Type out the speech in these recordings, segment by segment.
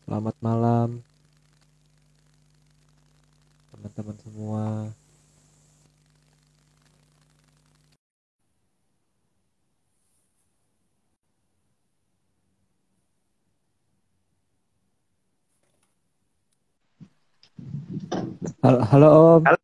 Selamat malam teman-teman semua. Halo, halo Om. Halo,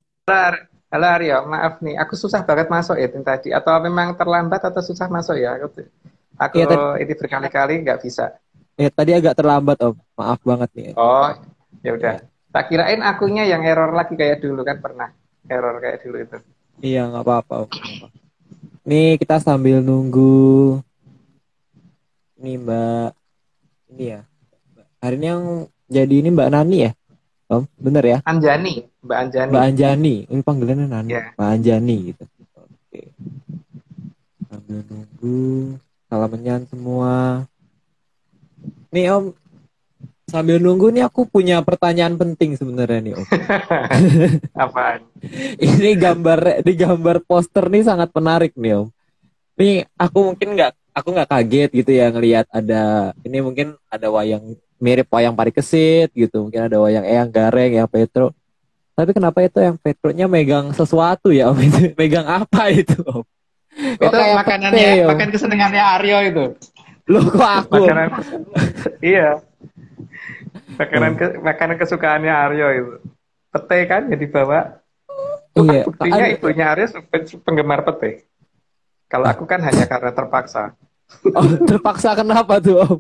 halo Aryo, maaf nih, aku susah banget masuk ya ini tadi. Atau memang terlambat atau susah masuk ya? Aku Iya tadi, ini berkali-kali nggak bisa. tadi agak terlambat Om. Maaf banget nih. Oh, ya udah. Iya, Tak kirain akunya yang error lagi kayak dulu kan pernah error kayak dulu itu. iya nggak apa-apa Om. Nggak apa. Nih kita sambil nunggu nih Mbak ini ya. Hari ini yang jadi ini Mbak Nani ya Om. Bener ya? Anjani, Mbak Anjani. Mbak Anjani. Ini panggilannya Nani. Ya. Mbak Anjani gitu. Oke. Sambil nunggu. Salamenyan semua. Nih Om, sambil nunggu nih aku punya pertanyaan penting sebenarnya nih Om. Apaan? Ini gambar poster nih sangat menarik nih Om. Nih aku nggak kaget gitu ya ngelihat ada ini mungkin ada wayang mirip wayang Parikesit gitu, mungkin ada wayang Eyang Gareng, Eyang Petro. Tapi kenapa itu yang Petronya megang sesuatu ya Om? Itu megang apa itu Om? Kok Itu kayak pete makanannya, Om? makan kesenangannya Aryo itu. Loh kok aku Om? Makanan, iya, Oh, makanan kesukaannya Aryo itu. Pete kan jadi bawa. Wah, iya, buktinya ibunya Aryo penggemar pete. Kalau aku kan hanya karena terpaksa. oh, terpaksa kenapa tuh Om?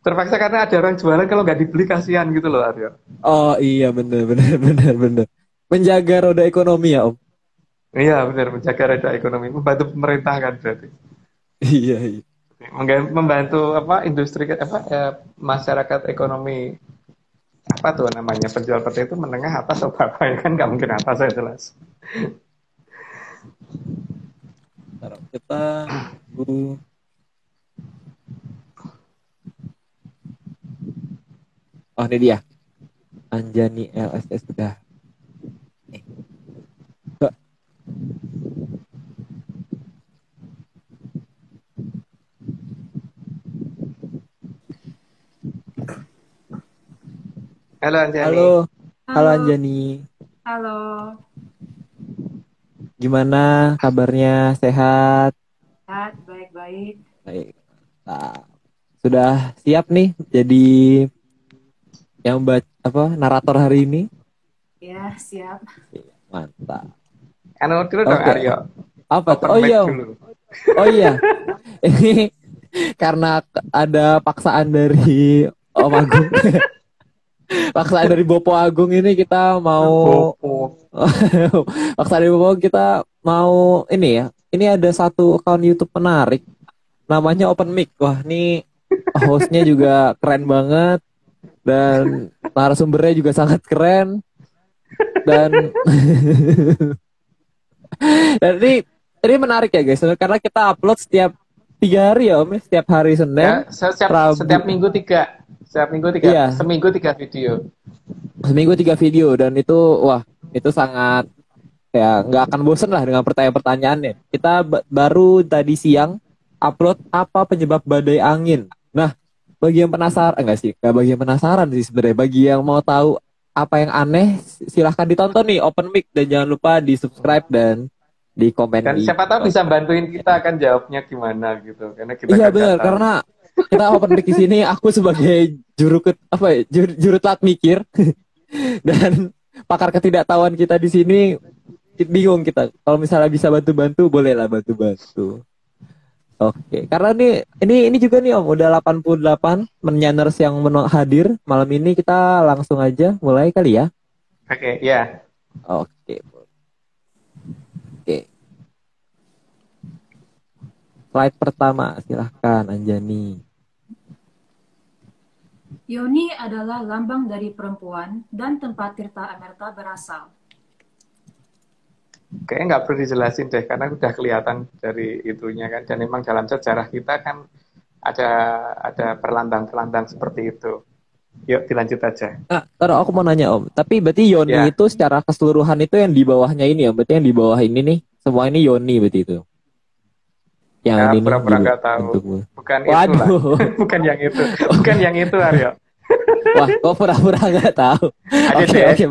Terpaksa karena ada orang jualan kalau nggak dibeli kasihan gitu loh Aryo. Oh iya bener bener bener bener. Menjaga roda ekonomi ya Om. Iya benar menjaga roda ekonomi, membantu pemerintah kan berarti. Iya iya. Membantu apa industri apa masyarakat ekonomi apa tuh namanya penjual peti itu menengah atas atau apa ya kan nggak mungkin atas saya jelas. Sekarang kita tunggu. Oh ini dia. Anjani LSS sudah. Eh, Mbak. Halo Anjani. Halo, halo Halo, Anjani. halo. Gimana kabarnya? Sehat? Sehat, baik-baik. Baik. Nah, sudah siap nih jadi yang apa narator hari ini? Ya, siap. Iya, mantap. Anu dulu dong Oke. Aryo, Apa tuh? open Oh mic iya, Om. dulu. Oh iya. Ini karena ada paksaan dari Om Agung. Paksaan dari Bopo Agung ini kita mau Bopo. paksaan dari Bopo kita mau ini ya. Ini ada satu akun YouTube menarik namanya Open Mic. Wah, ini hostnya juga keren banget dan narasumbernya juga sangat keren dan dan ini menarik ya guys karena kita upload setiap 3 hari ya Om ya. Setiap hari Senin, Ya, setiap Rabu. minggu tiga, setiap minggu tiga, Iya, seminggu 3 video. seminggu 3 video dan itu wah itu sangat ya nggak akan bosen lah dengan pertanyaan-pertanyaannya. Kita baru tadi siang upload apa penyebab badai angin. Nah, bagi yang penasaran, enggak sih, nggak bagi yang penasaran sih sebenarnya. Bagi yang mau tahu apa yang aneh, silahkan ditonton nih Open Mic dan jangan lupa di subscribe dan di komen Dan di siapa tahu bisa bawah. bantuin kita akan jawabnya gimana gitu, karena kita Iya kan nggak benar, tahu. karena kita Open Mic di sini aku sebagai apa ya, juru telat mikir dan pakar ketidaktahuan kita di sini bingung kita. Kalau misalnya bisa bantu-bantu, bolehlah bantu-bantu. Oke, karena ini juga nih Om, udah 88 menyaners yang hadir malam ini, kita langsung aja mulai kali ya. Oke, ya. Oke. Oke. Slide pertama, silahkan Anjani. Yoni adalah lambang dari perempuan dan tempat Tirta Amerta berasal. Kayaknya nggak perlu dijelasin deh, karena udah kelihatan dari itunya kan. Dan memang dalam sejarah kita kan ada perlambang-perlambang seperti itu. Yuk dilanjut aja. Nah, taruh aku mau nanya Om. Tapi berarti Yoni Ya, itu secara keseluruhan itu yang di bawahnya ini ya. Berarti yang di bawah ini nih, semua ini Yoni berarti itu. Yang ya ini nih pura-pura nggak tahu. bentukmu. Bukan itulah. Waduh. Bukan yang itu. Bukan yang itu, Aryo. Wah, kok pura-pura nggak tahu. Ayo Oke, deh. oke.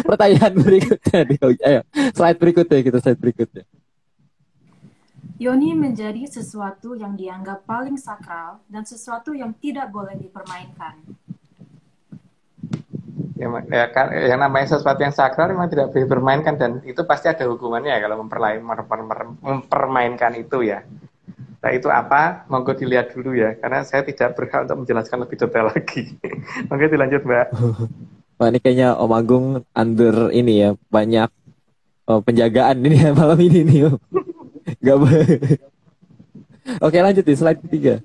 Pertanyaan berikutnya. Ayo, slide berikutnya kita slide berikutnya. Yoni menjadi sesuatu yang dianggap paling sakral dan sesuatu yang tidak boleh dipermainkan. Yang namanya sesuatu yang sakral memang tidak boleh dipermainkan dan itu pasti ada hukumannya ya kalau mempermainkan itu ya. Nah itu apa? Monggo dilihat dulu ya, karena saya tidak berhak untuk menjelaskan lebih detail lagi. Monggo dilanjut Mbak. Wah, ini kayaknya Om Agung under ini ya, banyak penjagaan ini ya malam ini nih. Gak boleh. Oke, lanjut di slide ketiga.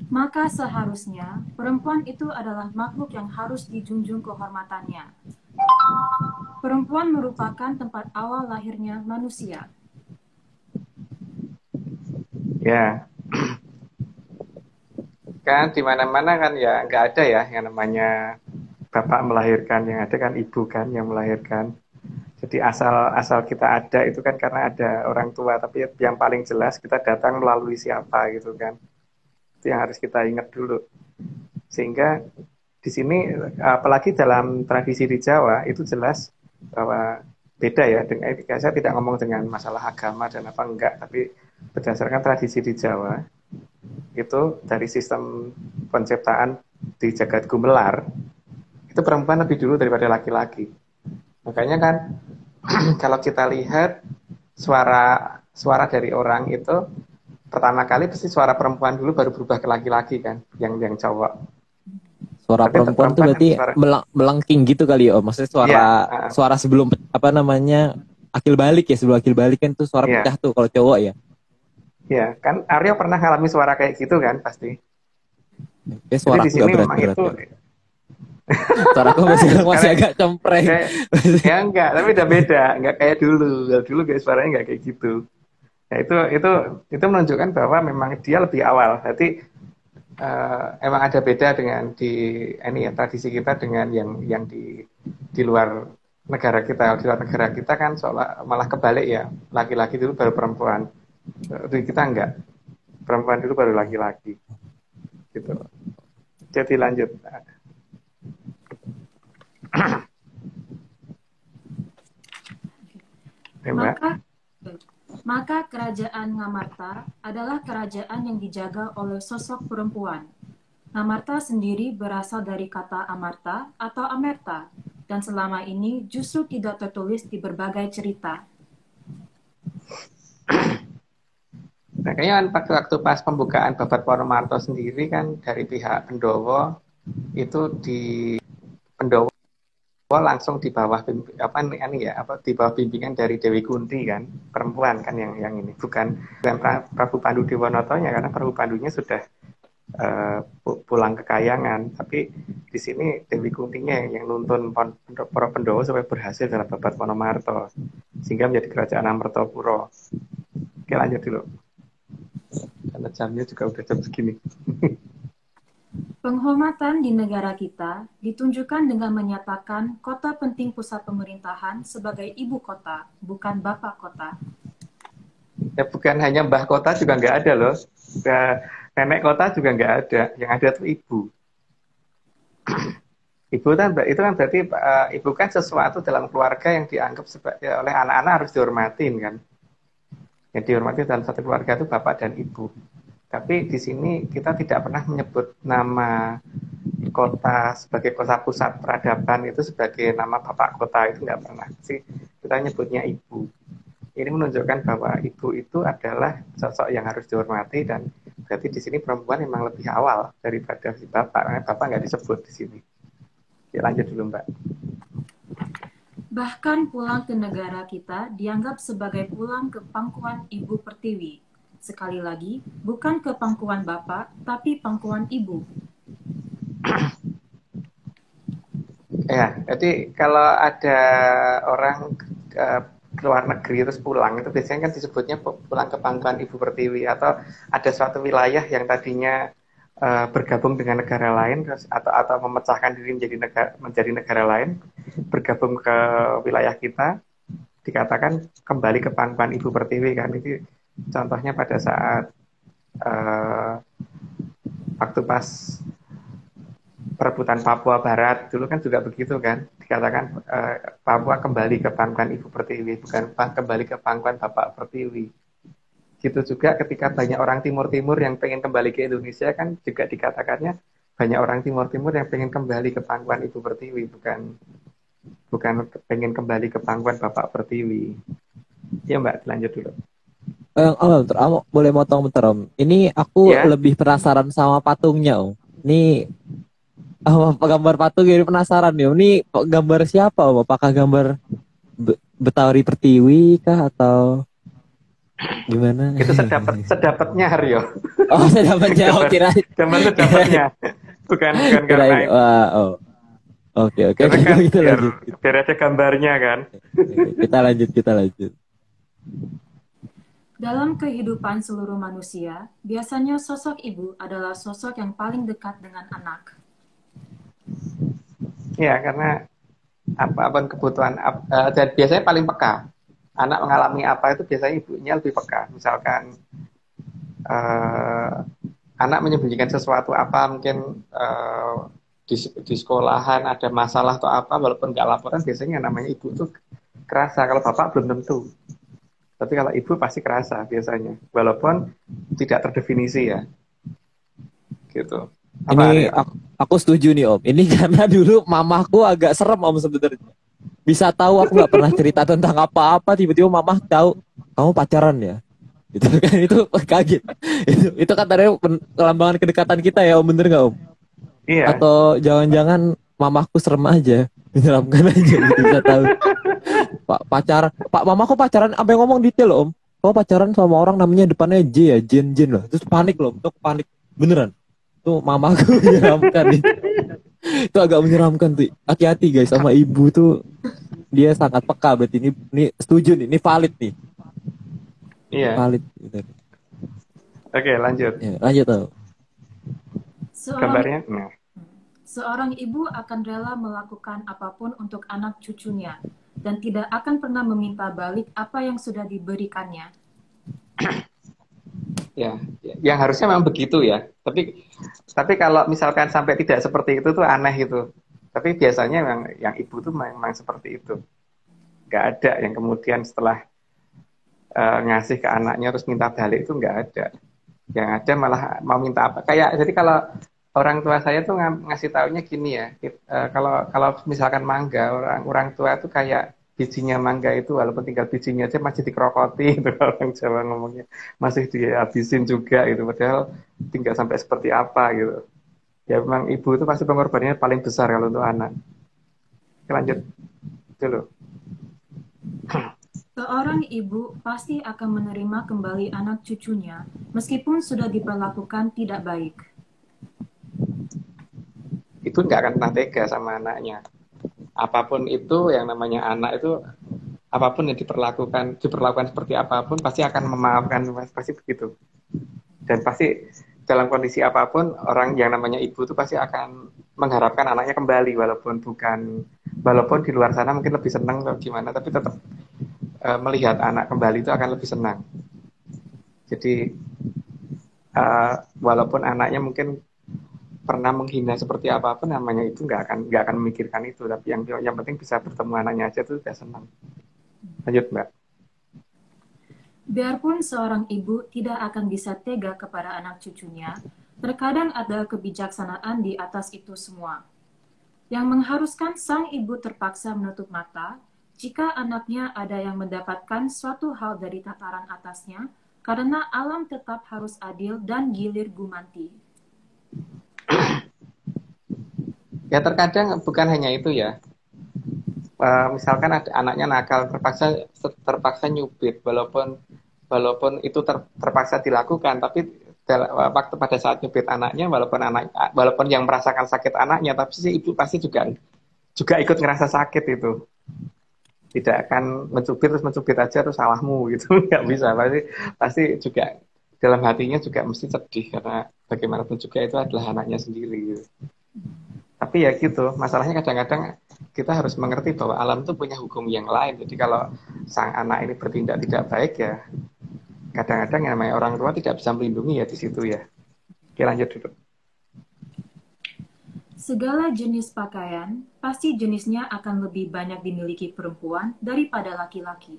Maka seharusnya perempuan itu adalah makhluk yang harus dijunjung kehormatannya. Perempuan merupakan tempat awal lahirnya manusia. Ya, kan di mana-mana kan ya nggak ada ya yang namanya bapak melahirkan, yang ada kan ibu kan yang melahirkan. Jadi asal kita ada itu kan karena ada orang tua, tapi yang paling jelas kita datang melalui siapa gitu kan. Itu yang harus kita ingat dulu. Sehingga di sini apalagi dalam tradisi di Jawa itu jelas bahwa beda ya dengan saya tidak ngomong dengan masalah agama dan apa enggak, tapi berdasarkan tradisi di Jawa itu dari sistem penciptaan di jagat gumelar itu perempuan lebih dulu daripada laki-laki. Makanya kan kalau kita lihat suara dari orang itu pertama kali pasti suara perempuan dulu baru berubah ke laki-laki kan, yang cowok. Suara Tapi perempuan tuh berarti melengking gitu kali ya, maksudnya suara sebelum apa namanya akil balik ya, sebelum akil balik kan tuh suara pecah tuh kalau cowok ya. Ya kan Aryo pernah ngalami suara kayak gitu kan pasti. Ya, suara jadi di sini memang berat, itu suara aku masih agak cempreng. Ya enggak, tapi udah beda, enggak kayak dulu. Dulu kayak suaranya enggak kayak gitu. Ya itu menunjukkan bahwa memang dia lebih awal. Jadi emang ada beda dengan di ini ya tradisi kita dengan yang di luar negara kita. Di luar negara kita kan seolah malah kebalik ya, laki-laki dulu baru perempuan. Di kita enggak, perempuan dulu baru laki-laki. Gitu. Jadi lanjut. Maka kerajaan Ngamarta adalah kerajaan yang dijaga oleh sosok perempuan. Ngamarta sendiri berasal dari kata Amarta atau Amerta, dan selama ini justru tidak tertulis di berbagai cerita. Nah, kayaknya waktu pas pembukaan Babat Ponomarto sendiri kan dari pihak Pendowo itu di Pendowo langsung di bawah di bawah bimbingan dari Dewi Kunti kan, perempuan kan yang ini, bukan Prabu Pandu Dewonotonya, karena Prabu Pandunya sudah pulang ke Kayangan, tapi di sini Dewi Kuntinya yang nuntun para Pendowo supaya berhasil dalam Babat Ponomarto sehingga menjadi kerajaan Amertapura. Oke, lanjut dulu. Karena jamnya juga udah jam segini. Penghormatan di negara kita ditunjukkan dengan menyatakan kota penting pusat pemerintahan sebagai ibu kota, bukan bapak kota. Ya bukan hanya mbah kota juga nggak ada loh. Nenek kota juga nggak ada. Yang ada tuh ibu. Ibu kan itu kan berarti ibu kan sesuatu dalam keluarga yang dianggap oleh anak-anak harus dihormatin kan. Yang dihormati dalam satu keluarga itu bapak dan ibu. Tapi di sini kita tidak pernah menyebut nama kota sebagai kota pusat peradaban itu sebagai nama bapak kota, itu nggak pernah sih. Kita nyebutnya ibu. Ini menunjukkan bahwa ibu itu adalah sosok yang harus dihormati dan berarti di sini perempuan memang lebih awal daripada si bapak. Karena bapak nggak disebut di sini. Ya, lanjut dulu Mbak. Bahkan pulang ke negara kita dianggap sebagai pulang ke pangkuan Ibu Pertiwi. Sekali lagi, bukan ke pangkuan Bapak, tapi pangkuan Ibu. Ya, jadi kalau ada orang ke luar negeri terus pulang, itu biasanya kan disebutnya pulang ke pangkuan Ibu Pertiwi, atau ada suatu wilayah yang tadinya bergabung dengan negara lain atau memecahkan diri menjadi negara lain, bergabung ke wilayah kita, dikatakan kembali ke pangkuan Ibu Pertiwi kan. Itu contohnya pada saat waktu pas perebutan Papua Barat dulu kan juga begitu kan, dikatakan Papua kembali ke pangkuan Ibu Pertiwi, bukan kembali ke pangkuan Bapak Pertiwi. Gitu juga ketika banyak orang Timur-Timur yang pengen kembali ke Indonesia kan juga dikatakannya banyak orang Timur-Timur yang pengen kembali ke pangkuan Ibu Pertiwi, bukan bukan pengen kembali ke pangkuan Bapak Pertiwi. Ya Mbak, lanjut dulu. Bentar, boleh motong bentar Om. Ini aku Ya, lebih penasaran sama patungnya Om. Ini gambar patung ini penasaran nih Om. Ini gambar siapa Om? Apakah gambar Betawi Pertiwi kah atau gimana? itu sedapatnya Haryo. Oh, saya dapatnya. Oh, gambar gambar sedapatnya. Bukan karena kirain. itu. Wah, oh. Oke, Karena kan kita biar lanjut. biar ada gambarnya kan. Kita lanjut. Dalam kehidupan seluruh manusia, biasanya sosok ibu adalah sosok yang paling dekat dengan anak. Ya, karena apapun kebutuhan dan biasanya paling peka. Anak mengalami apa itu biasanya ibunya lebih peka. Misalkan anak menyembunyikan sesuatu apa, mungkin di sekolahan ada masalah atau apa, walaupun nggak laporan, biasanya yang namanya ibu tuh kerasa. Kalau bapak belum tentu, tapi kalau ibu pasti kerasa biasanya, walaupun tidak terdefinisi ya, gitu. Apa Ini Aryo? aku setuju nih Om. Ini karena dulu mamaku agak serem Om sebenarnya. Bisa tahu aku nggak pernah cerita tentang apa-apa, tiba-tiba mama tahu kamu pacaran ya. Itu kan itu kaget. Itu katanya kelambangan kedekatan kita ya Om, bener nggak Om? Iya, Atau jangan-jangan mamaku serem aja, menyeramkan aja gitu bisa tahu. Pak mamaku pacaran sampai ngomong detail loh Om. Kau pacaran sama orang namanya depannya J ya, Jen loh. Terus panik loh, itu panik beneran. Tuh mamaku menyeramkan nih. Itu agak menyeramkan tuh. Hati-hati guys sama ibu tuh, dia sangat peka berarti ini setuju nih, ini valid nih. iya. Valid gitu. Oke, lanjut. Ya, lanjut tuh. Gambarnya. Nah, Seorang ibu akan rela melakukan apapun untuk anak cucunya dan tidak akan pernah meminta balik apa yang sudah diberikannya. ya, yang harusnya memang begitu ya. Tapi kalau misalkan sampai tidak seperti itu tuh aneh gitu. Tapi biasanya memang yang ibu tuh memang seperti itu. Nggak ada yang kemudian setelah ngasih ke anaknya terus minta balik, itu nggak ada. Yang ada malah mau minta apa. Kayak jadi kalau orang tua saya tuh ngasih taunya gini ya. Kalau misalkan mangga, orang tua tuh kayak bijinya mangga itu walaupun tinggal bijinya aja masih dikerokoti itu orang Jawa ngomongnya, masih dihabisin juga gitu, padahal tinggal sampai seperti apa gitu. Ya memang ibu itu pasti pengorbanannya paling besar kalau untuk anak. Oke, lanjut dulu. Seorang ibu pasti akan menerima kembali anak cucunya meskipun sudah diperlakukan tidak baik. Ibu nggak akan pernah tega sama anaknya. Apapun itu yang namanya anak itu, apapun yang diperlakukan seperti apapun pasti akan memaafkan, pasti begitu. Dan pasti dalam kondisi apapun orang yang namanya ibu itu pasti akan mengharapkan anaknya kembali, walaupun di luar sana mungkin lebih senang atau gimana, tapi tetap melihat anak kembali itu akan lebih senang. Jadi walaupun anaknya mungkin pernah menghina seperti apapun, namanya itu nggak akan memikirkan itu, tapi yang penting bisa bertemu anaknya aja tuh udah senang. Lanjut Mbak. Biarpun seorang ibu tidak akan bisa tega kepada anak cucunya, terkadang ada kebijaksanaan di atas itu semua, yang mengharuskan sang ibu terpaksa menutup mata jika anaknya ada yang mendapatkan suatu hal dari tataran atasnya, karena alam tetap harus adil dan gilir gumanti. Ya terkadang bukan hanya itu ya. Misalkan ada anaknya nakal, terpaksa nyubit, walaupun itu terpaksa dilakukan, tapi waktu pada saat nyubit anaknya, walaupun yang merasakan sakit anaknya, tapi si ibu pasti juga ikut ngerasa sakit itu. Tidak akan mencubit aja terus salahmu gitu, nggak bisa. Pasti juga dalam hatinya juga mesti sedih, karena bagaimanapun juga itu adalah anaknya sendiri gitu. Tapi ya gitu, masalahnya kadang-kadang kita harus mengerti bahwa alam itu punya hukum yang lain. Jadi kalau sang anak ini bertindak tidak baik ya, kadang-kadang yang namanya orang tua tidak bisa melindungi ya di situ ya. Oke, lanjut dulu. Segala jenis pakaian, pasti jenisnya akan lebih banyak dimiliki perempuan daripada laki-laki.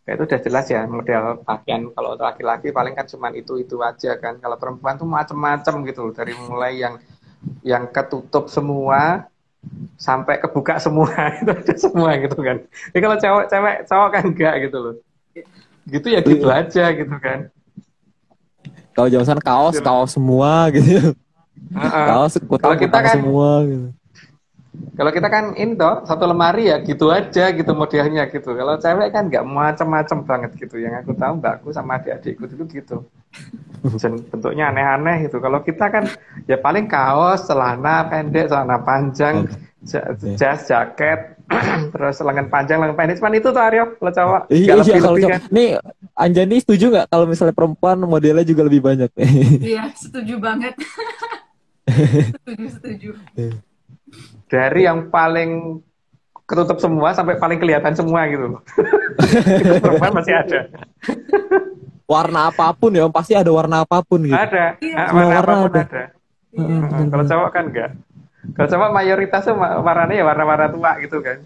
Ya, itu udah jelas ya model pakaian. Kalau laki-laki paling kan cuman itu aja kan. Kalau perempuan tuh macem-macem gitu loh. Dari mulai yang ketutup semua sampai kebuka semua itu ada semua gitu kan. Jadi kalau cewek cowok kan enggak gitu loh. Gitu ya gitu aja gitu kan. Kalau zaman sekarang kaos, Gitu loh. kaos semua gitu. Kaos Kalau kita kutang-kutang kan semua gitu. Kalau kita kan ini toh satu lemari ya gitu aja gitu modelnya gitu. Kalau cewek kan nggak macam-macam banget gitu. Yang aku tahu mbakku sama adik-adikku dulu gitu. Bentuknya aneh-aneh gitu. Kalau kita kan ya paling kaos, celana pendek, celana panjang, jas, jaket, terus lengan panjang, lengan pendek. Cuman itu tuh Aryo, kalau cowok Iya, nggak iya kalau lebih-lebih cowok. kan. Nih, Anjani setuju nggak kalau misalnya perempuan modelnya juga lebih banyak? Iya, setuju banget. Setuju. Dari yang paling ketutup semua sampai paling kelihatan semua gitu loh. Itu perempuan masih ada. Warna apapun ya, pasti ada warna apapun gitu. Ada, Semua warna warna apapun ada. ada. Bener, Kalau bener. cowok kan enggak. Kalau cowok mayoritasnya warnanya ya warna-warna tua gitu kan.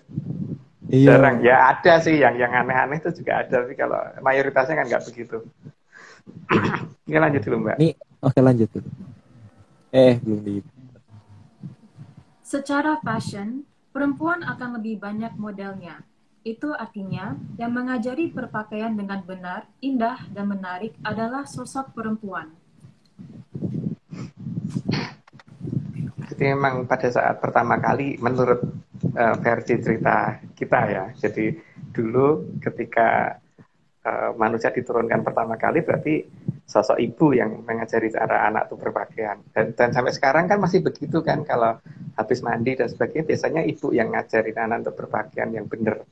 Iya. Jarang. Ya ada sih yang aneh-aneh itu juga ada, tapi kalau mayoritasnya kan nggak begitu. Ini lanjut dulu Mbak. Nih, oke lanjut tuh. Belum di. Secara fashion, perempuan akan lebih banyak modelnya. Itu artinya, yang mengajari berpakaian dengan benar, indah, dan menarik adalah sosok perempuan. Jadi memang pada saat pertama kali menurut versi cerita kita ya. Jadi dulu ketika manusia diturunkan pertama kali berarti sosok ibu yang mengajari cara anak itu berpakaian. Dan sampai sekarang kan masih begitu kan, kalau habis mandi dan sebagainya biasanya ibu yang ngajarin anak untuk berpakaian yang benar.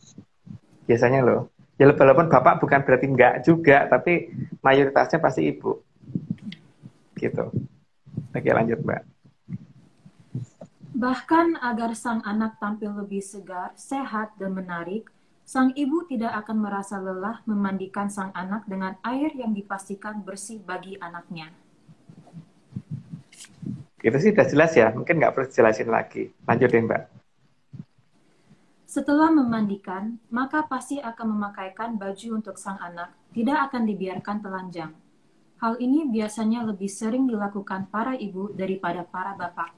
Biasanya loh. Ya walaupun bapak bukan berarti enggak juga, tapi mayoritasnya pasti ibu. Gitu. Oke lanjut Mbak. Bahkan agar sang anak tampil lebih segar, sehat, dan menarik, sang ibu tidak akan merasa lelah memandikan sang anak dengan air yang dipastikan bersih bagi anaknya. Itu sih udah jelas ya, mungkin nggak perlu jelasin lagi. Lanjut deh Mbak. Setelah memandikan, maka pasti akan memakaikan baju untuk sang anak, tidak akan dibiarkan telanjang. Hal ini biasanya lebih sering dilakukan para ibu daripada para bapak.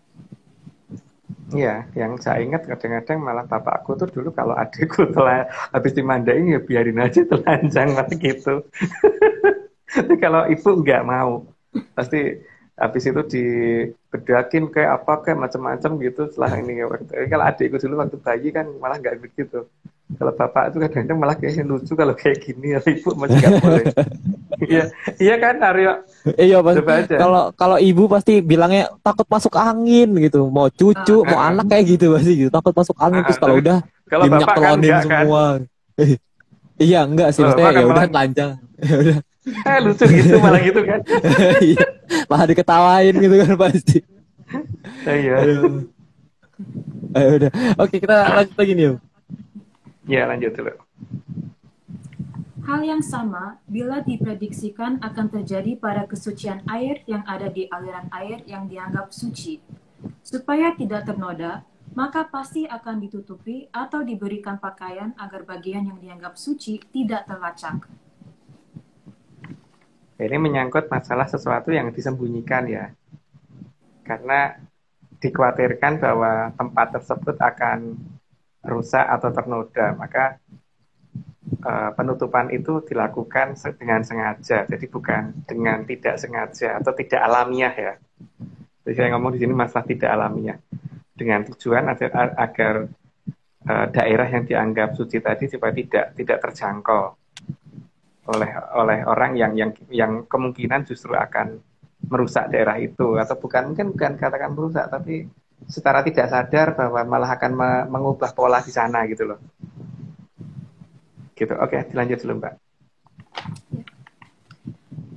Iya, yang saya ingat kadang-kadang malah bapakku tuh dulu kalau adikku telah habis dimandain ya biarin aja telanjang malah gitu. Tapi kalau ibu nggak mau, pasti habis itu dibedakin kayak apa kayak macam-macam gitu setelah ini. Kalau adikku dulu waktu bayi kan malah nggak begitu. Kalau bapak itu kadang-kadang malah kayaknya lucu kalau kayak gini, ya ibu masih nggak boleh. Iya, iya kan Aryo? Iya pasti. Coba aja. Kalau ibu pasti bilangnya takut masuk angin gitu. Mau cucu, mau anak kayak gitu pasti gitu. Takut masuk angin terus kalau udah kalau diminyak bapak kan telonin enggak semua. Kan? Iya enggak sih, maksudnya ya udah telanjang. Ya udah. Lucu gitu malah gitu kan. Iya. Malah diketawain gitu kan pasti. Iya. Ayo udah. Oke, kita lanjut lagi nih. Ya, lanjut dulu. Hal yang sama bila diprediksikan akan terjadi pada kesucian air yang ada di aliran air yang dianggap suci. Supaya tidak ternoda, maka pasti akan ditutupi atau diberikan pakaian agar bagian yang dianggap suci tidak terlacak. Ini menyangkut masalah sesuatu yang disembunyikan ya. Karena dikhawatirkan bahwa tempat tersebut akan rusak atau ternoda, maka penutupan itu dilakukan dengan sengaja, jadi bukan dengan tidak sengaja atau tidak alamiah ya. Jadi saya ngomong di sini masalah tidak alamiah, dengan tujuan agar daerah yang dianggap suci tadi supaya tidak terjangkau oleh orang yang kemungkinan justru akan merusak daerah itu, atau bukan katakan merusak, tapi secara tidak sadar bahwa malah akan mengubah pola di sana gitu loh. Gitu. Oke, dilanjut dulu Mbak.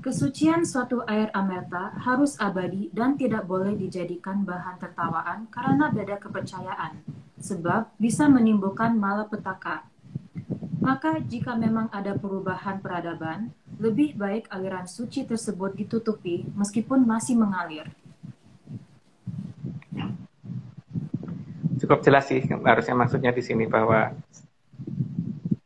Kesucian suatu air amerta harus abadi dan tidak boleh dijadikan bahan tertawaan karena beda kepercayaan, sebab bisa menimbulkan malapetaka. Maka jika memang ada perubahan peradaban, lebih baik aliran suci tersebut ditutupi meskipun masih mengalir. cukup jelas sih harusnya maksudnya di sini bahwa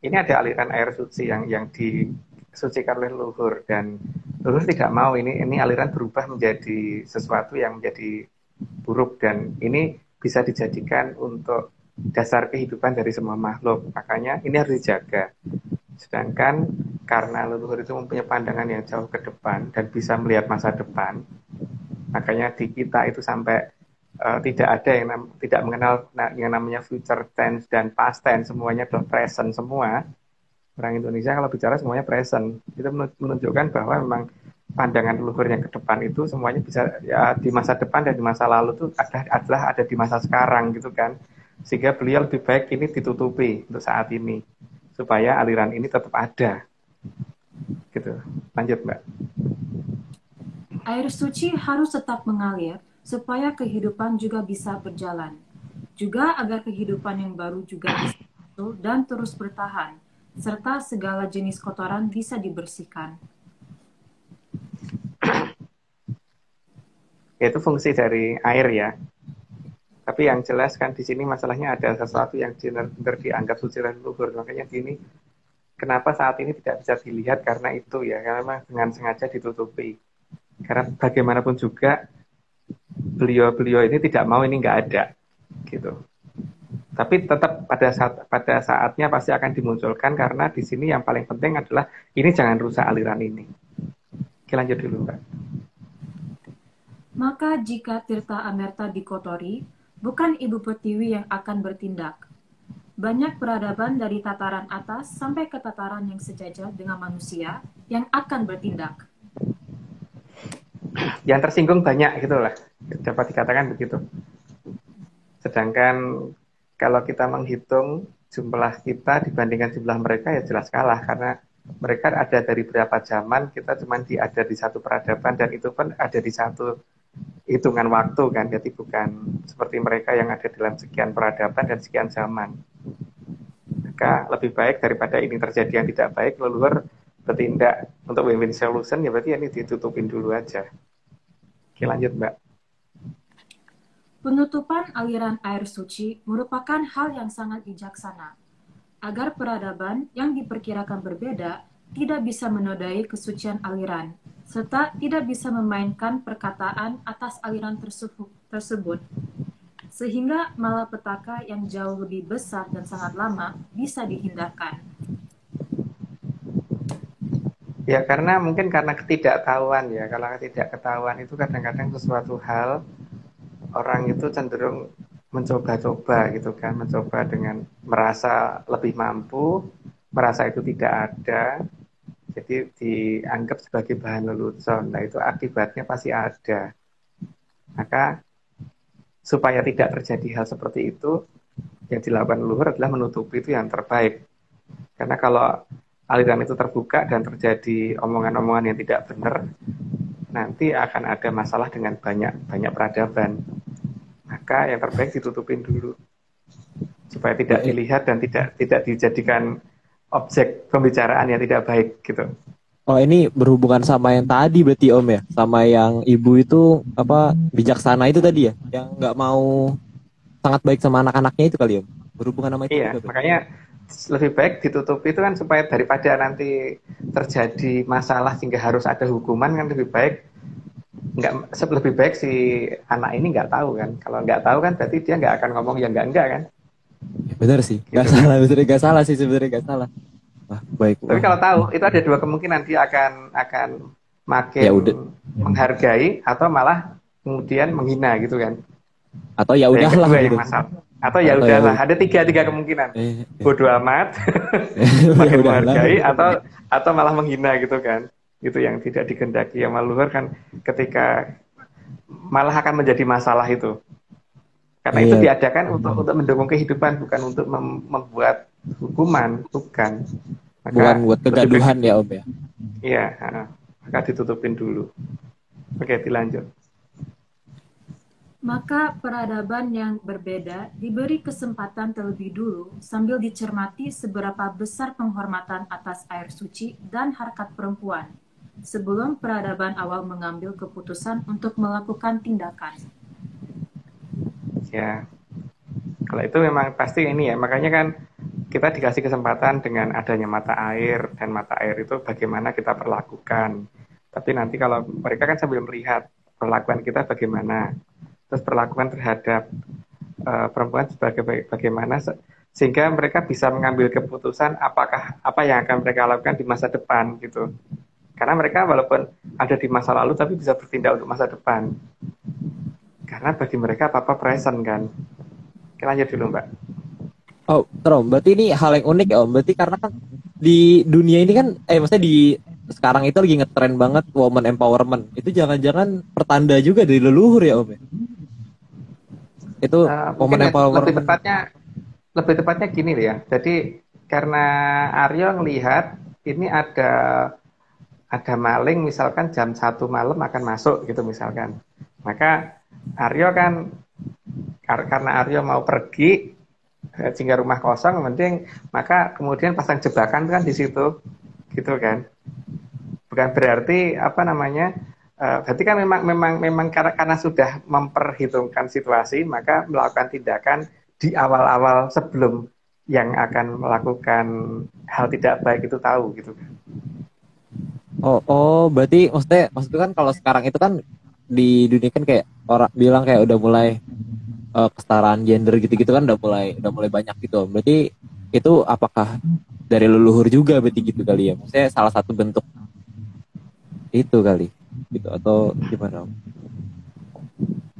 ini ada aliran air suci yang disucikan oleh leluhur, dan leluhur tidak mau ini aliran berubah menjadi sesuatu yang menjadi buruk, dan ini bisa dijadikan untuk dasar kehidupan dari semua makhluk. Makanya ini harus dijaga. Sedangkan karena leluhur itu mempunyai pandangan yang jauh ke depan dan bisa melihat masa depan, makanya di kita itu sampai tidak ada yang tidak mengenal yang namanya future tense dan past tense, semuanya adalah present semua. Orang Indonesia kalau bicara semuanya present, itu menunjukkan bahwa memang pandangan leluhur yang ke depan itu semuanya bisa ya, di masa depan dan di masa lalu itu ada di masa sekarang gitu kan. Sehingga beliau lebih baik ini ditutupi untuk saat ini supaya aliran ini tetap ada. Gitu. Lanjut, Mbak. Air suci harus tetap mengalir supaya kehidupan juga bisa berjalan. Juga agar kehidupan yang baru juga bisa muncul dan terus bertahan, serta segala jenis kotoran bisa dibersihkan. Itu fungsi dari air ya. Tapi yang jelas kan di sini masalahnya ada sesuatu yang benar-benar dianggap suci dan luhur. Makanya ini kenapa saat ini tidak bisa dilihat karena itu ya, karena memang dengan sengaja ditutupi. Karena bagaimanapun juga beliau ini tidak mau ini nggak ada, gitu. Tapi tetap pada saatnya pasti akan dimunculkan, karena di sini yang paling penting adalah ini jangan rusak aliran ini. Oke, lanjut dulu, Mbak. Maka jika Tirta Amerta dikotori, bukan Ibu Pertiwi yang akan bertindak. Banyak peradaban dari tataran atas sampai ke tataran yang sejajar dengan manusia yang akan bertindak. Yang tersinggung banyak gitulah, dapat dikatakan begitu. Sedangkan kalau kita menghitung jumlah kita dibandingkan jumlah mereka ya jelas kalah, karena mereka ada dari berapa zaman, kita cuma ada di satu peradaban, dan itu pun ada di satu hitungan waktu kan, jadi bukan seperti mereka yang ada dalam sekian peradaban dan sekian zaman. Maka lebih baik daripada ini terjadi yang tidak baik, leluhur bertindak untuk win-win solution, ya berarti ini ditutupin dulu aja. Oke, lanjut, Mbak. Penutupan aliran air suci merupakan hal yang sangat bijaksana, agar peradaban yang diperkirakan berbeda tidak bisa menodai kesucian aliran, serta tidak bisa memainkan perkataan atas aliran tersebut, sehingga malapetaka yang jauh lebih besar dan sangat lama bisa dihindarkan. Ya, karena mungkin karena ketidaktahuan ya. Kalau ketidaktahuan itu kadang-kadang sesuatu hal orang itu cenderung mencoba-coba gitu kan, mencoba dengan merasa lebih mampu, merasa itu tidak ada, jadi dianggap sebagai bahan lelucon. Nah, itu akibatnya pasti ada. Maka supaya tidak terjadi hal seperti itu, yang dilakukan leluhur adalah menutupi itu yang terbaik. Karena kalau aliran itu terbuka dan terjadi omongan-omongan yang tidak benar, nanti akan ada masalah dengan banyak peradaban. Maka yang terbaik ditutupin dulu supaya tidak dilihat dan tidak dijadikan objek pembicaraan yang tidak baik gitu. Oh, ini berhubungan sama yang tadi berarti Om ya, sama yang ibu itu apa bijaksana itu tadi ya, yang nggak mau sangat baik sama anak-anaknya itu kali Om. Berhubungan sama itu Iya, juga, makanya lebih baik ditutupi itu kan, supaya daripada nanti terjadi masalah sehingga harus ada hukuman, kan lebih baik lebih baik si anak ini nggak tahu kan. Kalau nggak tahu kan berarti dia nggak akan ngomong yang enggak kan. Ya, benar sih, nggak Gitu. salah, betul, nggak salah sih sebenarnya, nggak salah. Wah, baik. Tapi kalau tahu itu ada dua kemungkinan, dia akan makin Ya udah. menghargai atau malah kemudian menghina gitu kan. Atau ya Yang udahlah kedua gitu. yang masalah. Atau ya Atau udahlah, ya ada tiga kemungkinan. Bodoh amat, Ya makin udahlah. menghargai atau malah menghina gitu kan. Itu yang tidak dikehendaki. Yang leluhur kan ketika malah akan menjadi masalah itu. Karena itu diadakan untuk mendukung kehidupan, bukan untuk membuat hukuman, bukan. Maka bukan buat kegaduhan ya Om ya. Iya, maka ditutupin dulu. Oke, dilanjut. Maka peradaban yang berbeda diberi kesempatan terlebih dulu sambil dicermati seberapa besar penghormatan atas air suci dan harkat perempuan sebelum peradaban awal mengambil keputusan untuk melakukan tindakan. Ya, Kalau itu memang pasti ini ya, makanya kan kita dikasih kesempatan dengan adanya mata air, dan mata air itu bagaimana kita perlakukan. Tapi nanti kalau mereka kan sambil melihat perlakuan kita bagaimana, terus perlakuan terhadap perempuan sebagai bagaimana, sehingga mereka bisa mengambil keputusan apakah apa yang akan mereka lakukan di masa depan gitu. Karena mereka walaupun ada di masa lalu tapi bisa bertindak untuk masa depan. Karena bagi mereka apa-apa present kan. Oke, lanjut dulu Mbak. Oh, terus berarti ini hal yang unik ya Om. Berarti karena kan di dunia ini kan, maksudnya di sekarang itu lagi ngetren banget woman empowerment. Itu jangan-jangan pertanda juga dari leluhur ya Om ya? Itu woman Mungkin ya, empowerment. lebih tepatnya gini ya. Jadi karena Aryo ngelihat ini ada maling misalkan jam 1 malam akan masuk gitu misalkan. Maka Aryo kan karena Aryo mau pergi sehingga rumah kosong, mending maka kemudian pasang jebakan kan di situ, gitu kan. Bukan berarti apa namanya, berarti kan memang karena sudah memperhitungkan situasi, maka melakukan tindakan di awal-awal sebelum yang akan melakukan hal tidak baik itu tahu, gitu kan. Berarti maksudnya kan kalau sekarang itu kan di dunia kan kayak orang bilang kayak udah mulai kesetaraan gender gitu-gitu kan udah mulai banyak gitu. Berarti itu apakah dari leluhur juga berarti gitu kali ya? Maksudnya salah satu bentuk itu kali gitu atau gimana Om?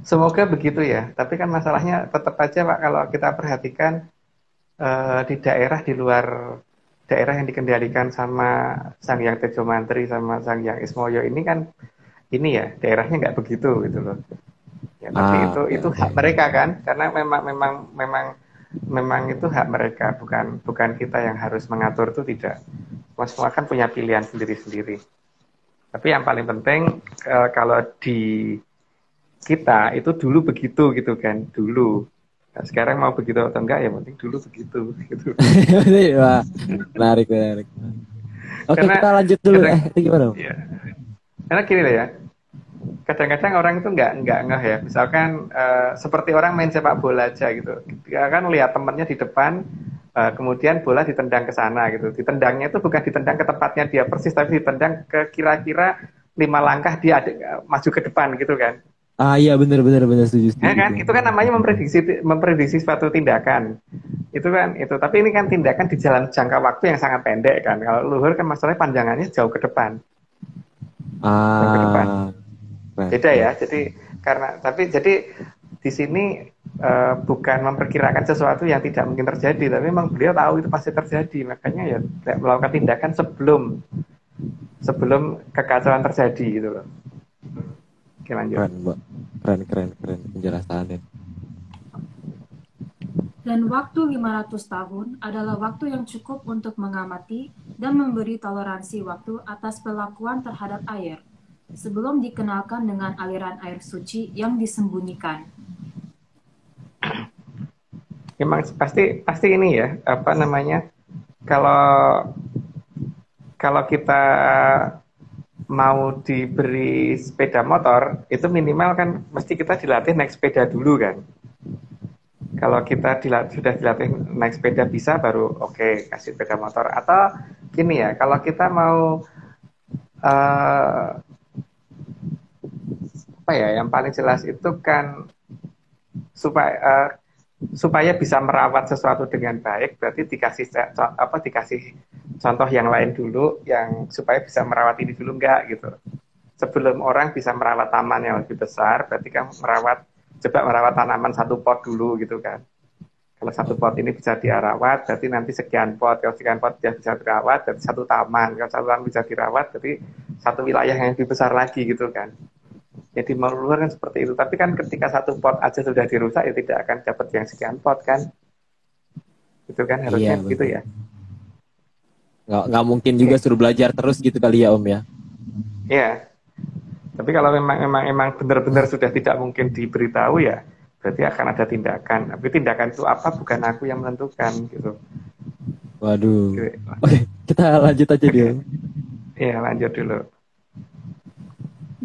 Semoga begitu ya. Tapi kan masalahnya tetap aja Pak, kalau kita perhatikan di daerah di luar daerah yang dikendalikan sama Sang Hyang Tejo Mantri sama Sang Hyang Ismoyo ini kan, ini ya daerahnya nggak begitu gitu loh. Ya, tapi itu hak mereka kan, karena memang itu hak mereka, bukan kita yang harus mengatur, itu tidak. Semua kan punya pilihan sendiri-sendiri. Tapi yang paling penting kalau di kita itu dulu begitu gitu kan, dulu. Nah, sekarang mau begitu atau enggak ya penting dulu begitu gitu. Wah, menarik. Oke, Karena kita lanjut dulu. Itu gimana Om? ya, karena gini lah ya. Kadang-kadang orang itu nggak ngeh ya. Misalkan seperti orang main sepak bola aja gitu. Dia kan lihat temennya di depan, kemudian bola ditendang ke sana gitu. Ditendangnya itu bukan ditendang ke tempatnya dia persis, tapi ditendang ke kira-kira 5 langkah dia maju ke depan gitu kan. Iya benar setuju. Ya kan, itu kan namanya memprediksi suatu tindakan. Itu kan itu. Tapi ini kan tindakan di jalan jangka waktu yang sangat pendek kan. Kalau luhur kan masalahnya panjangannya jauh ke depan. Jauh ke depan. Beda ya. Jadi di sini bukan memperkirakan sesuatu yang tidak mungkin terjadi, tapi memang beliau tahu itu pasti terjadi. Makanya ya melakukan tindakan sebelum kekacauan terjadi gitu loh. Oke, lanjut. Keren penjelasannya. Dan waktu 500 tahun adalah waktu yang cukup untuk mengamati dan memberi toleransi waktu atas perlakuan terhadap air, sebelum dikenalkan dengan aliran air suci yang disembunyikan. Memang pasti ini ya, apa namanya, kalau kita mau diberi sepeda motor, itu minimal kan mesti kita dilatih naik sepeda dulu kan. Kalau kita sudah dilatih naik sepeda bisa, baru oke, kasih sepeda motor. Atau gini ya, kalau kita mau apa ya, yang paling jelas itu kan supaya bisa merawat sesuatu dengan baik, berarti dikasih contoh yang lain dulu, yang supaya bisa merawat ini dulu, enggak gitu. Sebelum orang bisa merawat taman yang lebih besar, berarti kan coba merawat tanaman 1 pot dulu gitu kan. Kalau 1 pot ini bisa dirawat, berarti nanti sekian pot. Kalau sekian pot bisa dirawat, berarti 1 taman. Kalau 1 taman bisa dirawat, berarti 1 wilayah yang lebih besar lagi gitu kan. Jadi meluar kan seperti itu. Tapi kan ketika 1 pot aja sudah dirusak, ya tidak akan dapat yang sekian pot kan. Itu kan harusnya gitu ya. Nggak mungkin juga suruh belajar terus gitu kali ya Om ya. Iya. Tapi kalau memang benar-benar sudah tidak mungkin diberitahu ya, berarti akan ada tindakan. Tapi tindakan itu apa, bukan aku yang menentukan gitu. Waduh. Oke, kita lanjut aja dulu. Iya, lanjut dulu.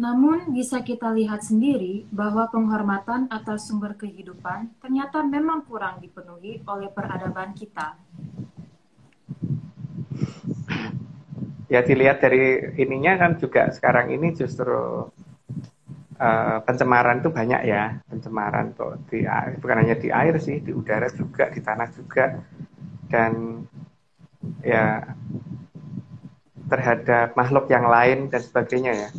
Namun bisa kita lihat sendiri bahwa penghormatan atas sumber kehidupan ternyata memang kurang dipenuhi oleh peradaban kita. Ya dilihat dari ininya kan juga sekarang ini justru pencemaran itu banyak ya, pencemaran tuh di air, bukan hanya di air sih, di udara juga, di tanah juga, dan ya terhadap makhluk yang lain dan sebagainya ya.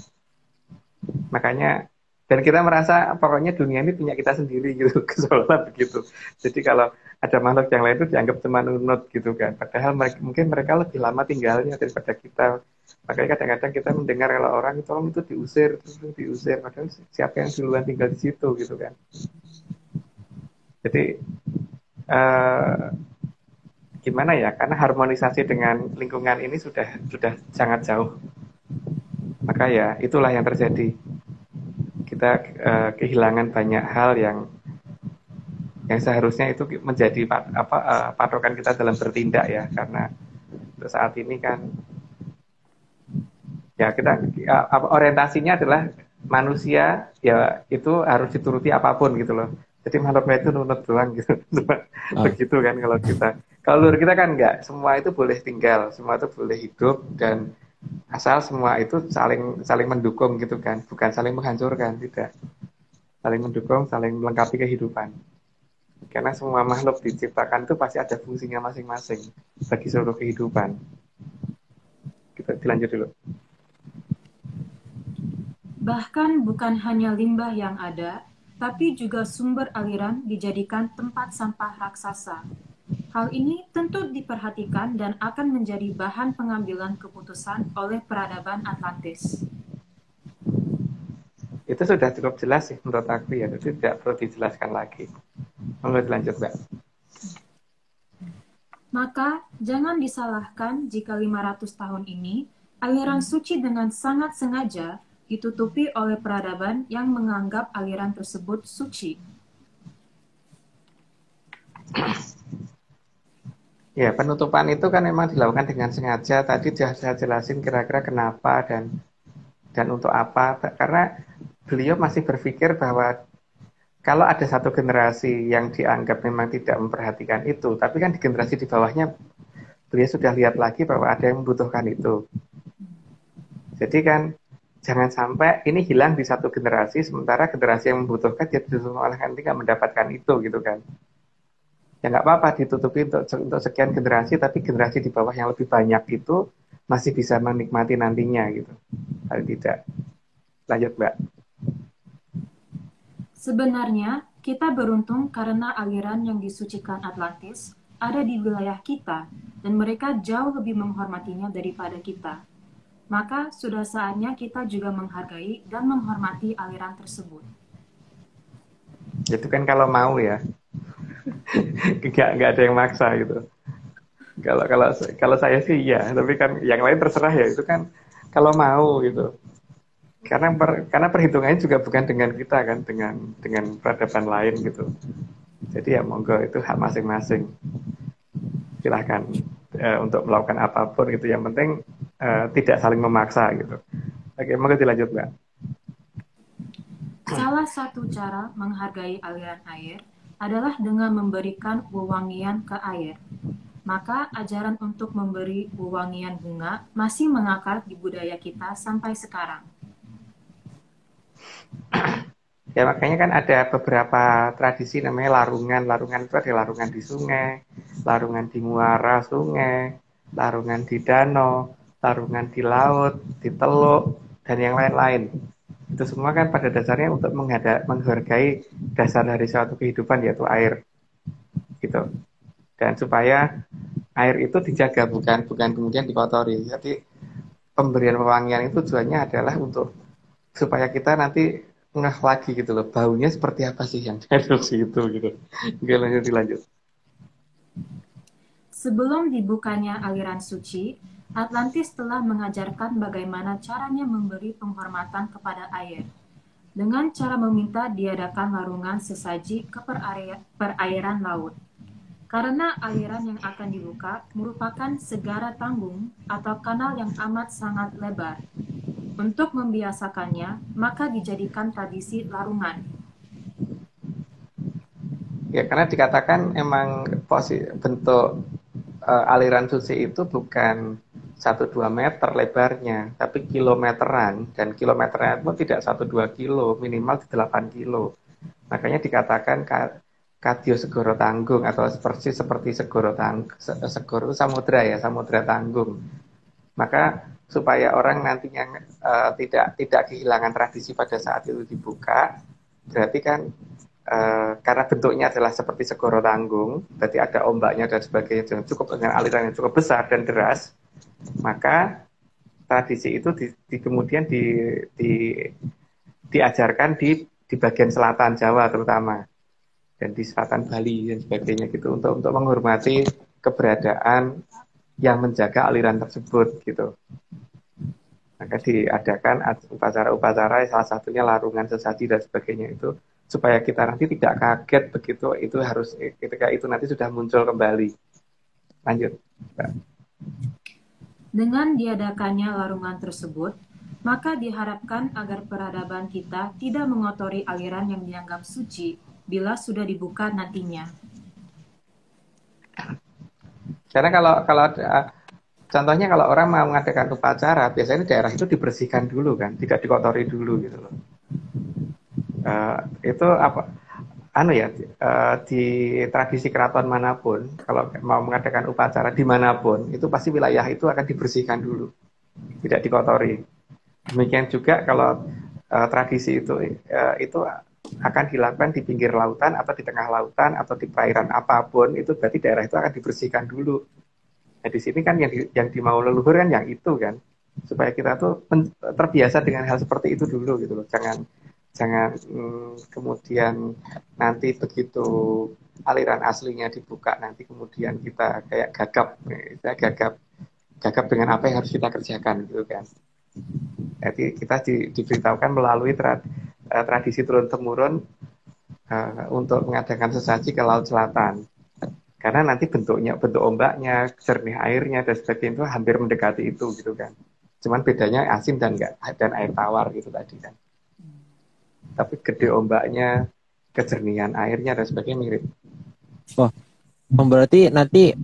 Makanya dan kita merasa pokoknya dunia ini punya kita sendiri gitu, keseolah begitu. Jadi kalau ada makhluk yang lain itu dianggap cuma nunut gitu kan. Padahal mungkin mereka lebih lama tinggalnya daripada kita. Makanya kadang-kadang kita mendengar kalau orang itu diusir, diusir. Padahal siapa yang duluan tinggal di situ gitu kan. Jadi gimana ya? Karena harmonisasi dengan lingkungan ini sudah sangat jauh. Maka ya itulah yang terjadi. Kita kehilangan banyak hal yang seharusnya itu menjadi patokan kita dalam bertindak ya, karena untuk saat ini kan ya kita orientasinya adalah manusia ya itu harus dituruti apapun gitu loh. Jadi makhluknya itu nurut doang gitu. Begitu kan kalau kita. Kalau luar kita kan enggak, semua itu boleh tinggal, semua itu boleh hidup dan asal semua itu saling mendukung gitu kan, bukan saling menghancurkan, tidak. Saling mendukung, saling melengkapi kehidupan. Karena semua makhluk diciptakan itu pasti ada fungsinya masing-masing bagi seluruh kehidupan. Kita dilanjut dulu. Bahkan bukan hanya limbah yang ada, tapi juga sumber aliran dijadikan tempat sampah raksasa. Hal ini tentu diperhatikan dan akan menjadi bahan pengambilan keputusan oleh peradaban Atlantis. Itu sudah cukup jelas sih menurut aku ya, itu tidak perlu dijelaskan lagi. Monggo dilanjut, Mbak. Maka jangan disalahkan jika 500 tahun ini aliran suci dengan sangat sengaja ditutupi oleh peradaban yang menganggap aliran tersebut suci. Ya, penutupan itu kan memang dilakukan dengan sengaja. Tadi sudah saya jelasin kira-kira kenapa dan untuk apa. Karena beliau masih berpikir bahwa kalau ada satu generasi yang dianggap memang tidak memperhatikan itu, tapi kan di generasi di bawahnya beliau sudah lihat lagi bahwa ada yang membutuhkan itu. Jadi kan jangan sampai ini hilang di satu generasi, sementara generasi yang membutuhkan dia justru malah nanti nggak mendapatkan itu gitu kan. Ya nggak apa-apa ditutupi untuk sekian generasi, tapi generasi di bawah yang lebih banyak itu masih bisa menikmati nantinya gitu. Paling tidak. Lanjut, Mbak. Sebenarnya, kita beruntung karena aliran yang disucikan Atlantis ada di wilayah kita dan mereka jauh lebih menghormatinya daripada kita. Maka sudah saatnya kita juga menghargai dan menghormati aliran tersebut. Itu kan kalau mau ya. Nggak ada yang maksa gitu. Kalau saya sih iya, tapi kan yang lain terserah ya. Itu kan kalau mau gitu. Karena perhitungannya juga bukan dengan kita kan, dengan peradaban lain gitu. Jadi ya monggo itu hak masing-masing. Silahkan untuk melakukan apapun gitu. Yang penting tidak saling memaksa gitu. Oke, monggo dilanjut, Mbak. Salah satu cara menghargai aliran air adalah dengan memberikan wewangian ke air. Maka ajaran untuk memberi wewangian bunga masih mengakar di budaya kita sampai sekarang. Ya makanya kan ada beberapa tradisi namanya larungan. Larungan itu ada larungan di sungai, larungan di muara sungai, larungan di danau, larungan di laut, di teluk, dan yang lain-lain. Itu semua kan pada dasarnya untuk menghargai dasar dari suatu kehidupan yaitu air. Gitu. Dan supaya air itu dijaga bukan kemudian dikotori. Jadi pemberian wewangian itu tujuannya adalah untuk supaya kita nanti ngeh lagi gitu loh, baunya seperti apa sih yang diadopsi itu gitu. Oke, lanjut. Sebelum dibukanya aliran suci, Atlantis telah mengajarkan bagaimana caranya memberi penghormatan kepada air. Dengan cara meminta diadakan larungan sesaji ke perairan laut. Karena aliran yang akan dibuka merupakan segara tanggung atau kanal yang amat sangat lebar. Untuk membiasakannya, maka dijadikan tradisi larungan. Ya, karena dikatakan emang bentuk aliran suci itu bukan 1-2 meter lebarnya, tapi kilometeran, dan kilometernya pun tidak 1-2 kilo, minimal di 8 kilo. Makanya dikatakan Kadyo Segoro Tanggung, atau seperti Segoro samudra ya, samudra tanggung. Maka supaya orang nantinya tidak kehilangan tradisi pada saat itu dibuka, berarti kan karena bentuknya adalah seperti segoro tanggung, berarti ada ombaknya dan sebagainya, dan cukup dengan aliran yang cukup besar dan deras, maka tradisi itu kemudian diajarkan di bagian selatan Jawa terutama, dan di selatan Bali dan sebagainya gitu, untuk menghormati keberadaan yang menjaga aliran tersebut gitu. Maka diadakan upacara-upacara, salah satunya larungan sesaji dan sebagainya itu, supaya kita nanti tidak kaget begitu itu harus ketika itu nanti sudah muncul kembali. Lanjut, Mbak. Dengan diadakannya larungan tersebut, maka diharapkan agar peradaban kita tidak mengotori aliran yang dianggap suci bila sudah dibuka nantinya. Karena kalau contohnya kalau orang mau mengadakan upacara, biasanya daerah itu dibersihkan dulu kan, tidak dikotori dulu gitu loh. Itu apa? Di tradisi keraton manapun, kalau mau mengadakan upacara dimanapun, itu pasti wilayah itu akan dibersihkan dulu, tidak dikotori. Demikian juga kalau tradisi itu akan dilakukan di pinggir lautan atau di tengah lautan atau di perairan apapun, itu berarti daerah itu akan dibersihkan dulu. Nah di sini kan yang dimau leluhur kan yang itu kan, supaya kita tuh terbiasa dengan hal seperti itu dulu gitu loh. Jangan kemudian nanti begitu aliran aslinya dibuka, nanti kemudian kita kayak gagap dengan apa yang harus kita kerjakan gitu kan. Jadi kita diberitahukan melalui tradisi turun-temurun untuk mengadakan sesaji ke Laut Selatan. Karena nanti bentuk ombaknya, jernih airnya dan sebagainya itu hampir mendekati itu gitu kan. Cuman bedanya asin dan air tawar gitu tadi kan. Tapi gede ombaknya, kejernihan airnya dan sebagainya mirip. Oh, berarti nanti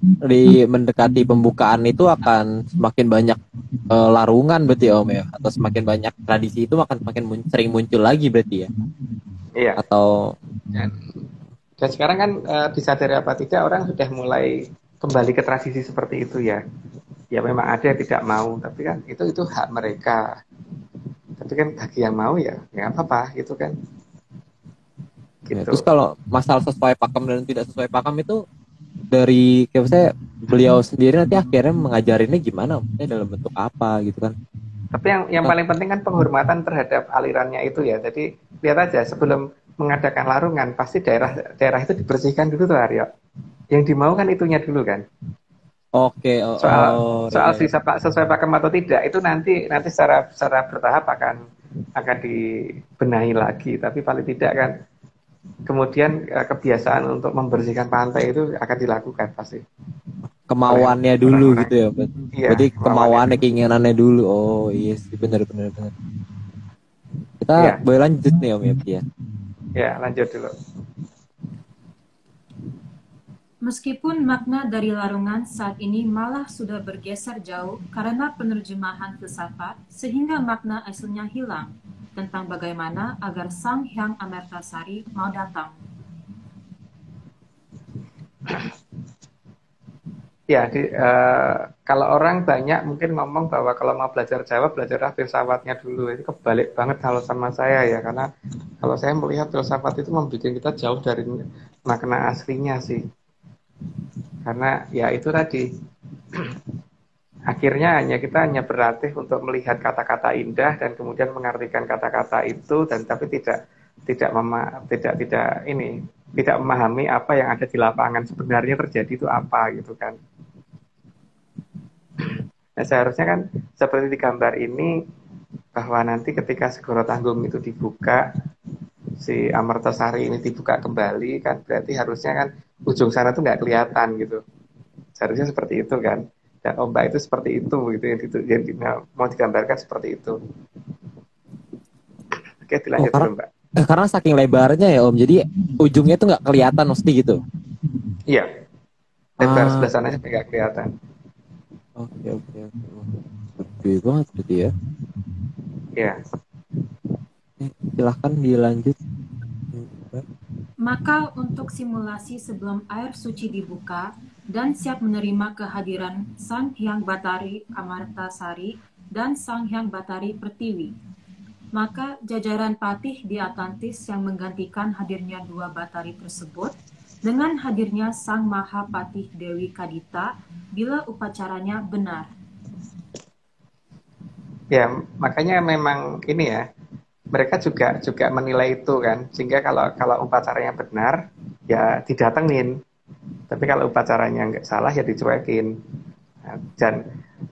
mendekati pembukaan itu akan semakin banyak larungan berarti Om ya, atau semakin banyak tradisi itu akan semakin sering muncul lagi berarti ya? Iya. Atau dan sekarang kan disadari apa tidak orang sudah mulai kembali ke tradisi seperti itu ya. Ya memang ada yang tidak mau, tapi kan itu hak mereka. Tapi kan bagi yang mau ya apa-apa gitu kan. Gitu. Ya, terus kalau masalah sesuai pakem dan tidak sesuai pakem itu dari kayak saya beliau sendiri nanti akhirnya mengajarinnya gimana, maksudnya dalam bentuk apa gitu kan. Tapi yang paling penting kan penghormatan terhadap alirannya itu ya. Jadi lihat aja sebelum mengadakan larungan pasti daerah itu dibersihkan dulu tuh Aryo. Yang dimau kan itunya dulu kan. Oke, soal sesuai pakem atau tidak itu nanti secara bertahap akan dibenahi lagi, tapi paling tidak kan kemudian kebiasaan untuk membersihkan pantai itu akan dilakukan pasti. Kemauannya dulu gitu ya, iya, berarti kemauannya keinginannya dulu. Oh iya sih, benar. Kita iya. boleh lanjut nih Om ya. Ya lanjut dulu. Meskipun makna dari larungan saat ini malah sudah bergeser jauh karena penerjemahan filsafat, sehingga makna aslinya hilang tentang bagaimana agar Sang Hyang Amertasari mau datang. Ya, kalau orang banyak mungkin ngomong bahwa kalau mau belajar Jawa, belajarlah filsafatnya dulu. Itu kebalik banget kalau sama saya ya, karena kalau saya melihat filsafat itu membuat kita jauh dari makna aslinya sih. Karena ya itu tadi akhirnya kita hanya berlatih untuk melihat kata-kata indah dan kemudian mengartikan kata-kata itu, dan tapi tidak memahami apa yang ada di lapangan sebenarnya terjadi itu apa gitu kan. Nah, seharusnya kan seperti di gambar ini, bahwa nanti ketika Segoro Tanggung itu dibuka, si Amertasari ini dibuka kembali kan, berarti harusnya kan ujung sana tuh nggak kelihatan gitu. Seharusnya seperti itu kan. Dan ombak itu seperti itu gitu yang mau digambarkan seperti itu. Oke, Oh, dilanjut karena dulu Mbak. karena saking lebarnya ya Om, jadi ujungnya tuh nggak kelihatan mesti gitu. Iya, lebar Ah, sebelah sana sampai nggak kelihatan. oke oke oke. Wah, gede banget berarti ya. Iya. Silahkan dilanjut. Maka untuk simulasi sebelum air suci dibuka dan siap menerima kehadiran Sang Hyang Batari Amartasari dan Sang Hyang Batari Pertiwi, maka jajaran patih di Atlantis yang menggantikan hadirnya dua batari tersebut dengan hadirnya Sang Mahapatih Dewi Kadita bila upacaranya benar. Ya, makanya memang ini ya, mereka juga menilai itu kan, sehingga kalau upacaranya benar ya didatengin, tapi kalau upacaranya nggak salah ya dicuekin. Nah, dan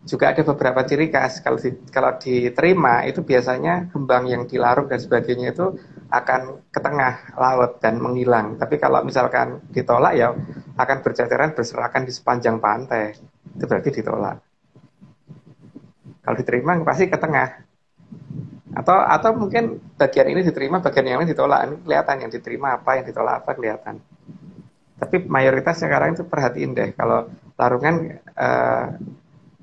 juga ada beberapa ciri khas kalau diterima itu biasanya kembang yang dilarung dan sebagainya itu akan ke tengah laut dan menghilang. Tapi kalau misalkan ditolak ya akan berceceran berserakan di sepanjang pantai. Itu berarti ditolak. Kalau diterima pasti ke tengah. Atau mungkin bagian ini diterima, bagian yang lain ditolak. Ini kelihatan yang diterima apa, yang ditolak apa kelihatan. Tapi mayoritas sekarang itu perhatiin deh, kalau larungan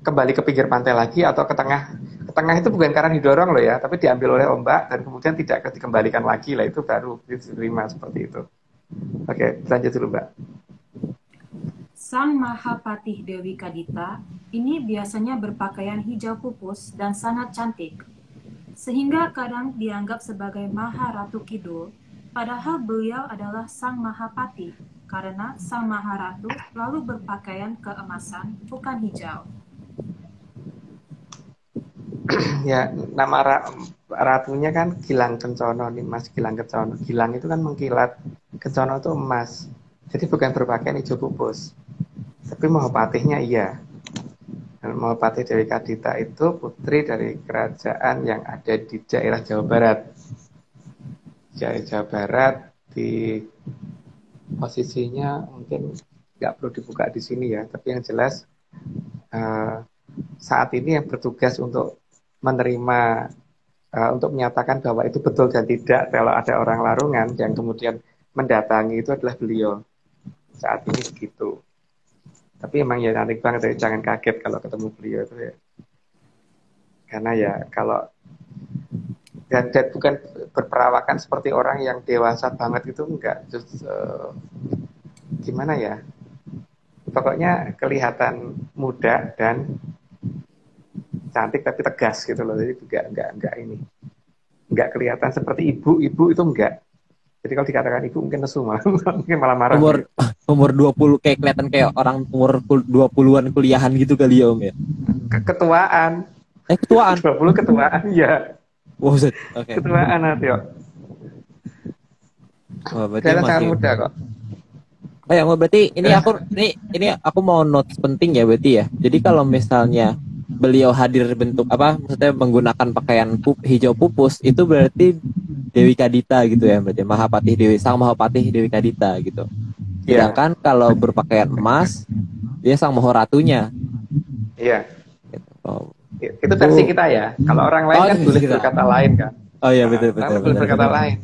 kembali ke pinggir pantai lagi atau ke tengah. Ke tengah itu bukan karena didorong loh ya, tapi diambil oleh ombak dan kemudian tidak dikembalikan lagi lah, itu baru diterima seperti itu. Oke, lanjut dulu Mbak. Sang Mahapatih Dewi Kadita ini biasanya berpakaian hijau pupus dan sangat cantik, sehingga kadang dianggap sebagai Maharatu Kidul, padahal beliau adalah Sang Mahapati, karena Sang Maharatu selalu berpakaian keemasan, bukan hijau. Ya, nama ratunya kan Gilang Kencono nih, Mas Gilang Kencono. Gilang itu kan mengkilat, Kencono itu emas. Jadi bukan berpakaian hijau pupus. Tapi Mahapatihnya iya. Dan Mahapatih Dewi Kadita itu putri dari kerajaan yang ada di daerah Jawa Barat. Jawa Barat di posisinya mungkin nggak perlu dibuka di sini ya, tapi yang jelas saat ini yang bertugas untuk menerima, untuk menyatakan bahwa itu betul dan tidak kalau ada orang larungan yang kemudian mendatangi itu adalah beliau. Saat ini begitu. Tapi emang ya cantik banget ya, jangan kaget kalau ketemu beliau itu ya. Karena ya kalau dan bukan berperawakan seperti orang yang dewasa banget itu enggak, just gimana ya? Pokoknya kelihatan muda dan cantik tapi tegas gitu loh. Jadi juga enggak ini. Enggak kelihatan seperti ibu itu enggak. Jadi kalau dikatakan ibu mungkin nesu malah mungkin malah marah. Umur 20 kayak kelihatan kayak orang umur 20-an kuliahan gitu kali ya Om ya. Ketuaan. Ketuaan. 20 ketuaan ya. Wow, okay. Ketuaan nanti yo. Wah, berarti Kelihatan masih sangat muda kok. Oh ya, berarti ini aku mau notes penting ya berarti ya. Jadi kalau misalnya beliau hadir bentuk apa, maksudnya menggunakan pakaian hijau pupus, itu berarti Dewi Kadita gitu ya, berarti Sang Mahapatih Dewi Kadita gitu. Sedangkan kalau berpakaian emas, dia Sang Mahoratunya. Iya. Gitu. Oh. Itu versi kita ya. Kalau orang lain kan boleh berkata lain kan. Oh iya betul. Boleh berkata lain.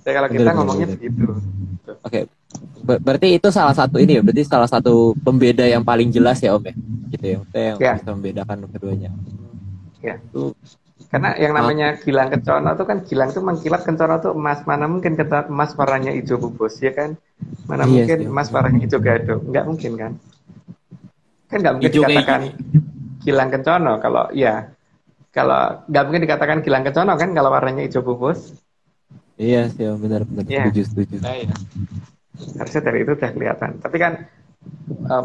Jadi kalau kita ngomongnya begitu. Oke. Berarti itu salah satu ini ya, berarti salah satu pembeda yang paling jelas ya Om ya. Gitu ya, yang bisa membedakan keduanya. Ya. Karena yang namanya Gilang Kencono itu kan, Gilang itu mengkilat, Kencono itu emas. Mana mungkin emas warnanya hijau pupus ya kan? Mana mungkin emas warnanya hijau gado? Enggak mungkin kan? Kan enggak mungkin dikatakan Gilang Kencono kalau nggak mungkin dikatakan Gilang Kencono kan kalau warnanya hijau pupus. Iya sih, benar ya. Setuju. Nah, ya. Harusnya dari itu udah kelihatan. Tapi kan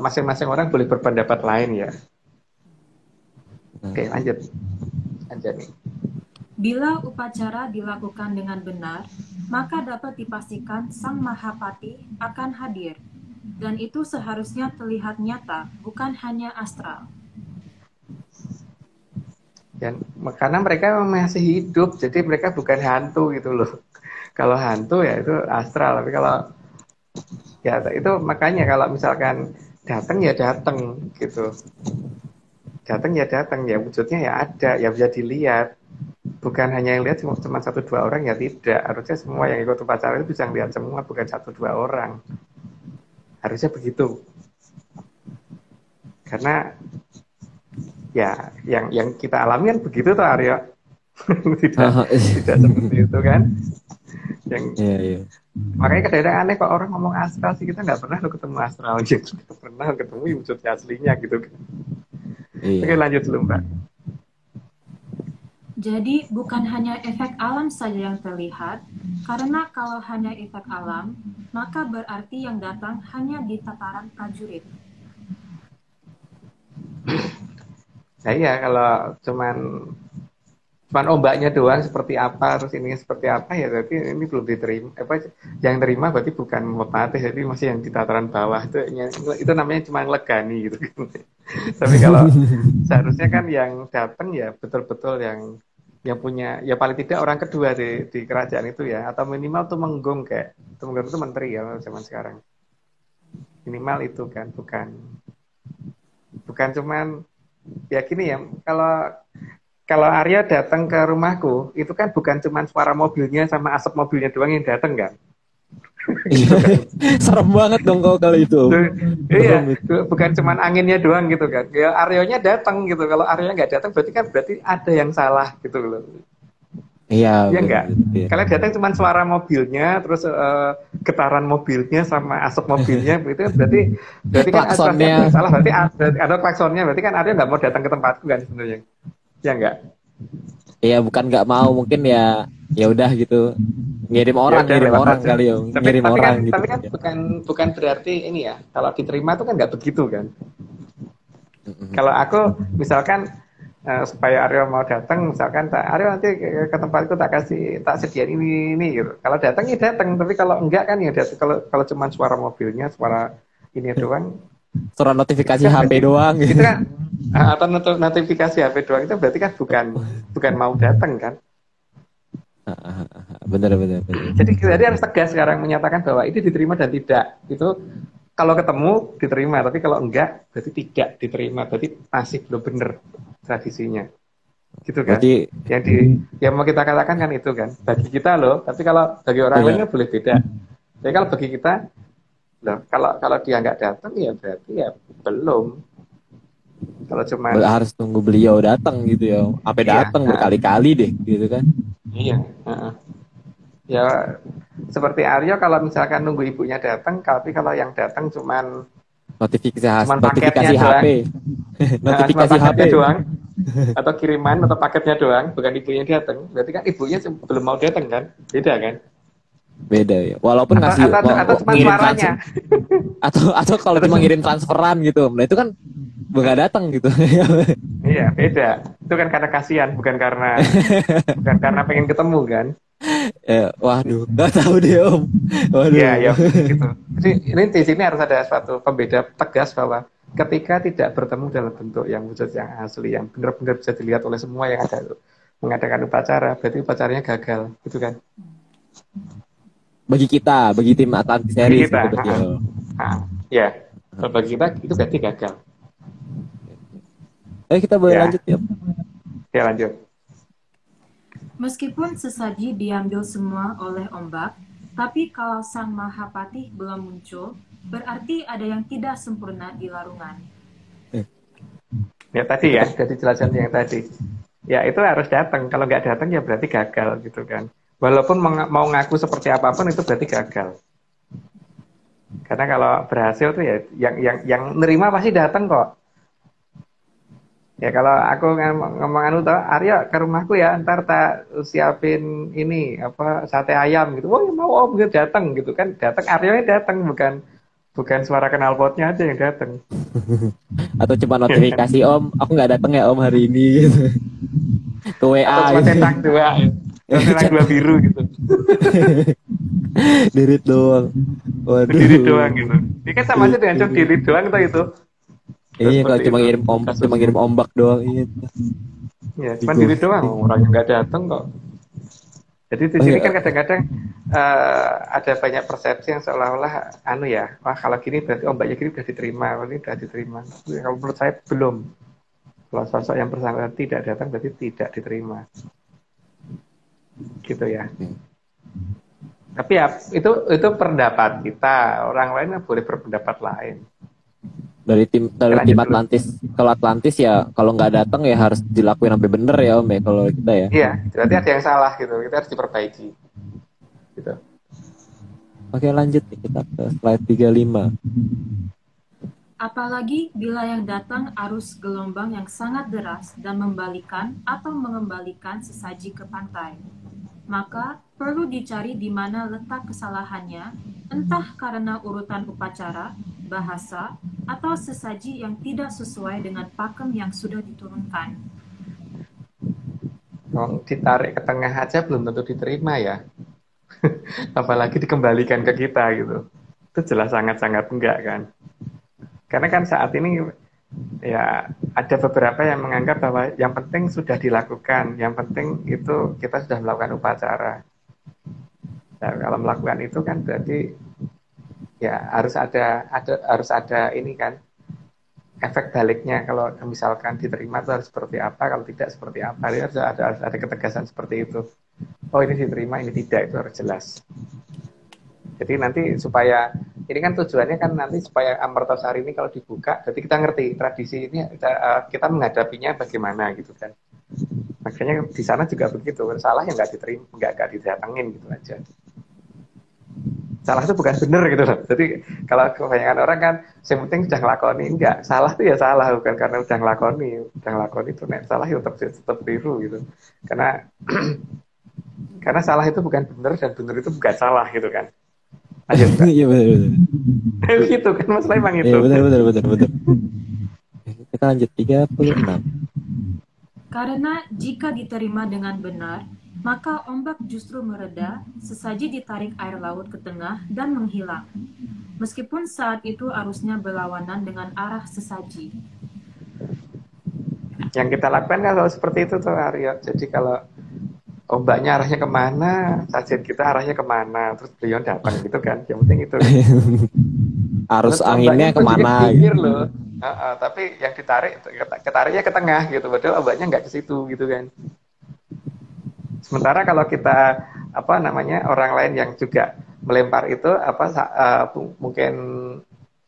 masing-masing orang boleh berpendapat lain ya. Oke, lanjut nih. Bila upacara dilakukan dengan benar, maka dapat dipastikan Sang Mahapati akan hadir, dan itu seharusnya terlihat nyata, bukan hanya astral. Dan karena mereka masih hidup, jadi mereka bukan hantu gitu loh. Kalau hantu ya itu astral, tapi kalau ya itu makanya kalau misalkan datang ya datang gitu. datang ya wujudnya ya ada, ya bisa dilihat. Bukan hanya yang lihat cuma satu dua orang, ya tidak. Harusnya semua yang ikut upacara itu bisa lihat semua, bukan satu dua orang. Harusnya begitu. Karena ya yang kita alami kan begitu tuh Aryo. tidak seperti itu kan. Yang makanya kadang-kadang aneh kok orang ngomong astral sih, kita nggak pernah lo ketemu astral, gitu. Kita pernah ketemu wujudnya aslinya gitu. Oke, lanjut dulu Mbak. Jadi bukan hanya efek alam saja yang terlihat, karena kalau hanya efek alam, maka berarti yang datang hanya di tataran prajurit. Nah iya, kalau cuman ombaknya doang seperti apa, terus ini seperti apa, ya berarti ini belum diterima. Yang terima berarti bukan mutatis, jadi masih yang di tataran bawah. Itu namanya cuma legani gitu. Tapi kalau seharusnya kan yang datang ya betul-betul yang punya, ya paling tidak orang kedua di kerajaan itu ya, atau minimal Tumenggung, kayak Tumenggung itu menteri ya zaman sekarang. Minimal itu kan, bukan cuman ya gini ya, kalau Arya datang ke rumahku, itu kan bukan cuma suara mobilnya sama asap mobilnya doang yang datang kan. Serem banget dong kalau itu. Iya, bukan cuma anginnya doang gitu kan. Ya Aryonya datang gitu. Kalau Aryonya nggak datang berarti ada yang salah gitu loh. Iya. Iya enggak. Kalau datang cuma suara mobilnya, terus getaran mobilnya sama asap mobilnya, itu berarti kan ada yang salah. Berarti ada klaksonnya. Berarti kan Aryo nggak mau datang ke tempatku kan sebenarnya. Ya enggak. Iya, bukan nggak mau, mungkin ya udah gitu. Ngirim orang kali ya. Ngirim orang gitu. Tapi kan bukan berarti ini ya. Kalau diterima itu kan nggak begitu kan. Kalau aku misalkan supaya Aryo mau datang, misalkan Aryo nanti ke tempatku tak sediain ini gitu. Kalau datang ya datang, tapi kalau enggak kan ya datang. Kalau cuma suara mobilnya, suara ini doang. Suara notifikasi HP doang gitu. Itu kan atau notifikasi HP doang, itu berarti kan bukan mau datang kan. Benar. Jadi harus tegas sekarang menyatakan bahwa ini diterima dan tidak. Itu kalau ketemu diterima, tapi kalau enggak berarti tidak diterima, berarti masih belum benar tradisinya. Gitu kan? Berarti yang mau kita katakan kan itu kan. Bagi kita loh, tapi kalau bagi orang lainnya boleh beda. Jadi kalau bagi kita loh, kalau dia nggak datang ya berarti ya belum. Kalau cuma harus tunggu beliau datang gitu ya. Sampai datang berkali-kali deh gitu kan. Iya, ya seperti Aryo kalau misalkan nunggu ibunya datang, tapi kalau yang datang cuman notifikasi HP, notifikasi HP doang, atau kiriman atau paketnya doang, bukan ibunya datang, berarti kan ibunya belum mau datang kan, beda kan? Beda ya, walaupun ngasih atau cuma suaranya, atau kalau cuma ngirim transferan gitu, nah itu kan nggak datang gitu. Iya, beda. Itu kan karena kasihan, bukan karena pengen ketemu kan. Waduh, nggak tahu deh Om. Waduh. Ya gitu. Jadi ini di sini harus ada suatu pembeda tegas bahwa ketika tidak bertemu dalam bentuk yang wujud yang asli, yang benar-benar bisa dilihat oleh semua yang ada mengadakan upacara, berarti upacaranya gagal, gitu kan? Bagi tim Atlantis Series gitu berarti. Ya, bagi kita itu berarti gagal. Kita boleh lanjut ya? Ya lanjut. Meskipun sesaji diambil semua oleh ombak, tapi kalau Sang Mahapatih belum muncul, berarti ada yang tidak sempurna di larungan. Ya tadi ya, jadi jelasan yang tadi. Ya itu harus datang. Kalau nggak datang ya berarti gagal gitu kan. Walaupun mau ngaku seperti apapun itu berarti gagal. Karena kalau berhasil tuh ya yang nerima pasti datang kok. Ya kalau aku ngomong Aryo ke rumahku ya, ntar tak siapin ini sate ayam gitu. Oh ya mau Om gitu, datang gitu kan. Datang Aryonya datang, bukan suara knalpotnya aja yang datang. Atau cuma notifikasi Om, aku nggak datang ya Om hari ini gitu. Ke WA. Atau cuma centang dua, centang dua biru gitu. Dirit doang. Waduh. Dirit doang gitu. Ini kan sama aja dengan cuma dirit doang itu. Iya, kalau cuma ngirim ombak doang iya. Ya, cuma diri doang, orang yang nggak datang kok. Jadi di sini kan kadang-kadang ada banyak persepsi yang seolah-olah wah kalau gini berarti ombaknya gini udah diterima, ini udah diterima. Kalau menurut saya belum. Kalau sosok yang bersangkutan tidak datang berarti tidak diterima. Gitu ya. Tapi ya itu pendapat kita. Orang lain boleh berpendapat lain. Dari Lanjut tim dulu. Atlantis, kalau Atlantis ya kalau nggak datang ya harus dilakuin sampai bener ya Om ya kalau kita ya. Iya, berarti ada yang salah gitu. Kita harus diperbaiki. Gitu. Oke, lanjut nih kita ke slide 35. Apalagi bila yang datang arus gelombang yang sangat deras dan membalikan atau mengembalikan sesaji ke pantai. Maka perlu dicari di mana letak kesalahannya, entah karena urutan upacara, bahasa, atau sesaji yang tidak sesuai dengan pakem yang sudah diturunkan. Kalau ditarik ke tengah aja belum tentu diterima ya. Apalagi dikembalikan ke kita gitu. Itu jelas sangat-sangat enggak kan. Karena kan saat ini ya ada beberapa yang menganggap bahwa yang penting sudah dilakukan, yang penting itu kita sudah melakukan upacara. Nah, kalau melakukan itu kan berarti ya harus ada ini kan efek baliknya. Kalau misalkan diterima itu harus seperti apa, kalau tidak seperti apa. Harus ada ketegasan seperti itu. Oh ini diterima, ini tidak, itu harus jelas. Jadi nanti supaya ini kan tujuannya kan nanti supaya Amertasari ini kalau dibuka, jadi kita ngerti tradisi ini kita menghadapinya bagaimana gitu kan. Makanya di sana juga begitu, salah yang nggak diterima, nggak didatengin gitu aja. Salah itu bukan benar gitu loh. Jadi kalau kebanyakan orang kan, yang penting sudah ngelakoni, enggak. Salah itu ya salah, bukan karena udah ngelakoni itu nek salah ya tetap keliru gitu. Karena salah itu bukan benar dan benar itu bukan salah gitu kan. Iya benar. Gitu kan Mas memang itu. Iya benar. Kita lanjut 36. Karena jika diterima dengan benar, maka ombak justru mereda, sesaji ditarik air laut ke tengah dan menghilang. Meskipun saat itu arusnya berlawanan dengan arah sesaji. Yang kita lakukan kalau seperti itu tuh Aryo. Jadi kalau ombaknya arahnya kemana, sajian kita arahnya kemana, terus beliau datang gitu kan. Yang penting itu. Arus Terus anginnya kemana? pinggir loh. Tapi yang ditarik, ketariknya ke tengah gitu. Padahal ombaknya nggak ke situ gitu kan. Sementara kalau kita orang lain yang juga melempar itu mungkin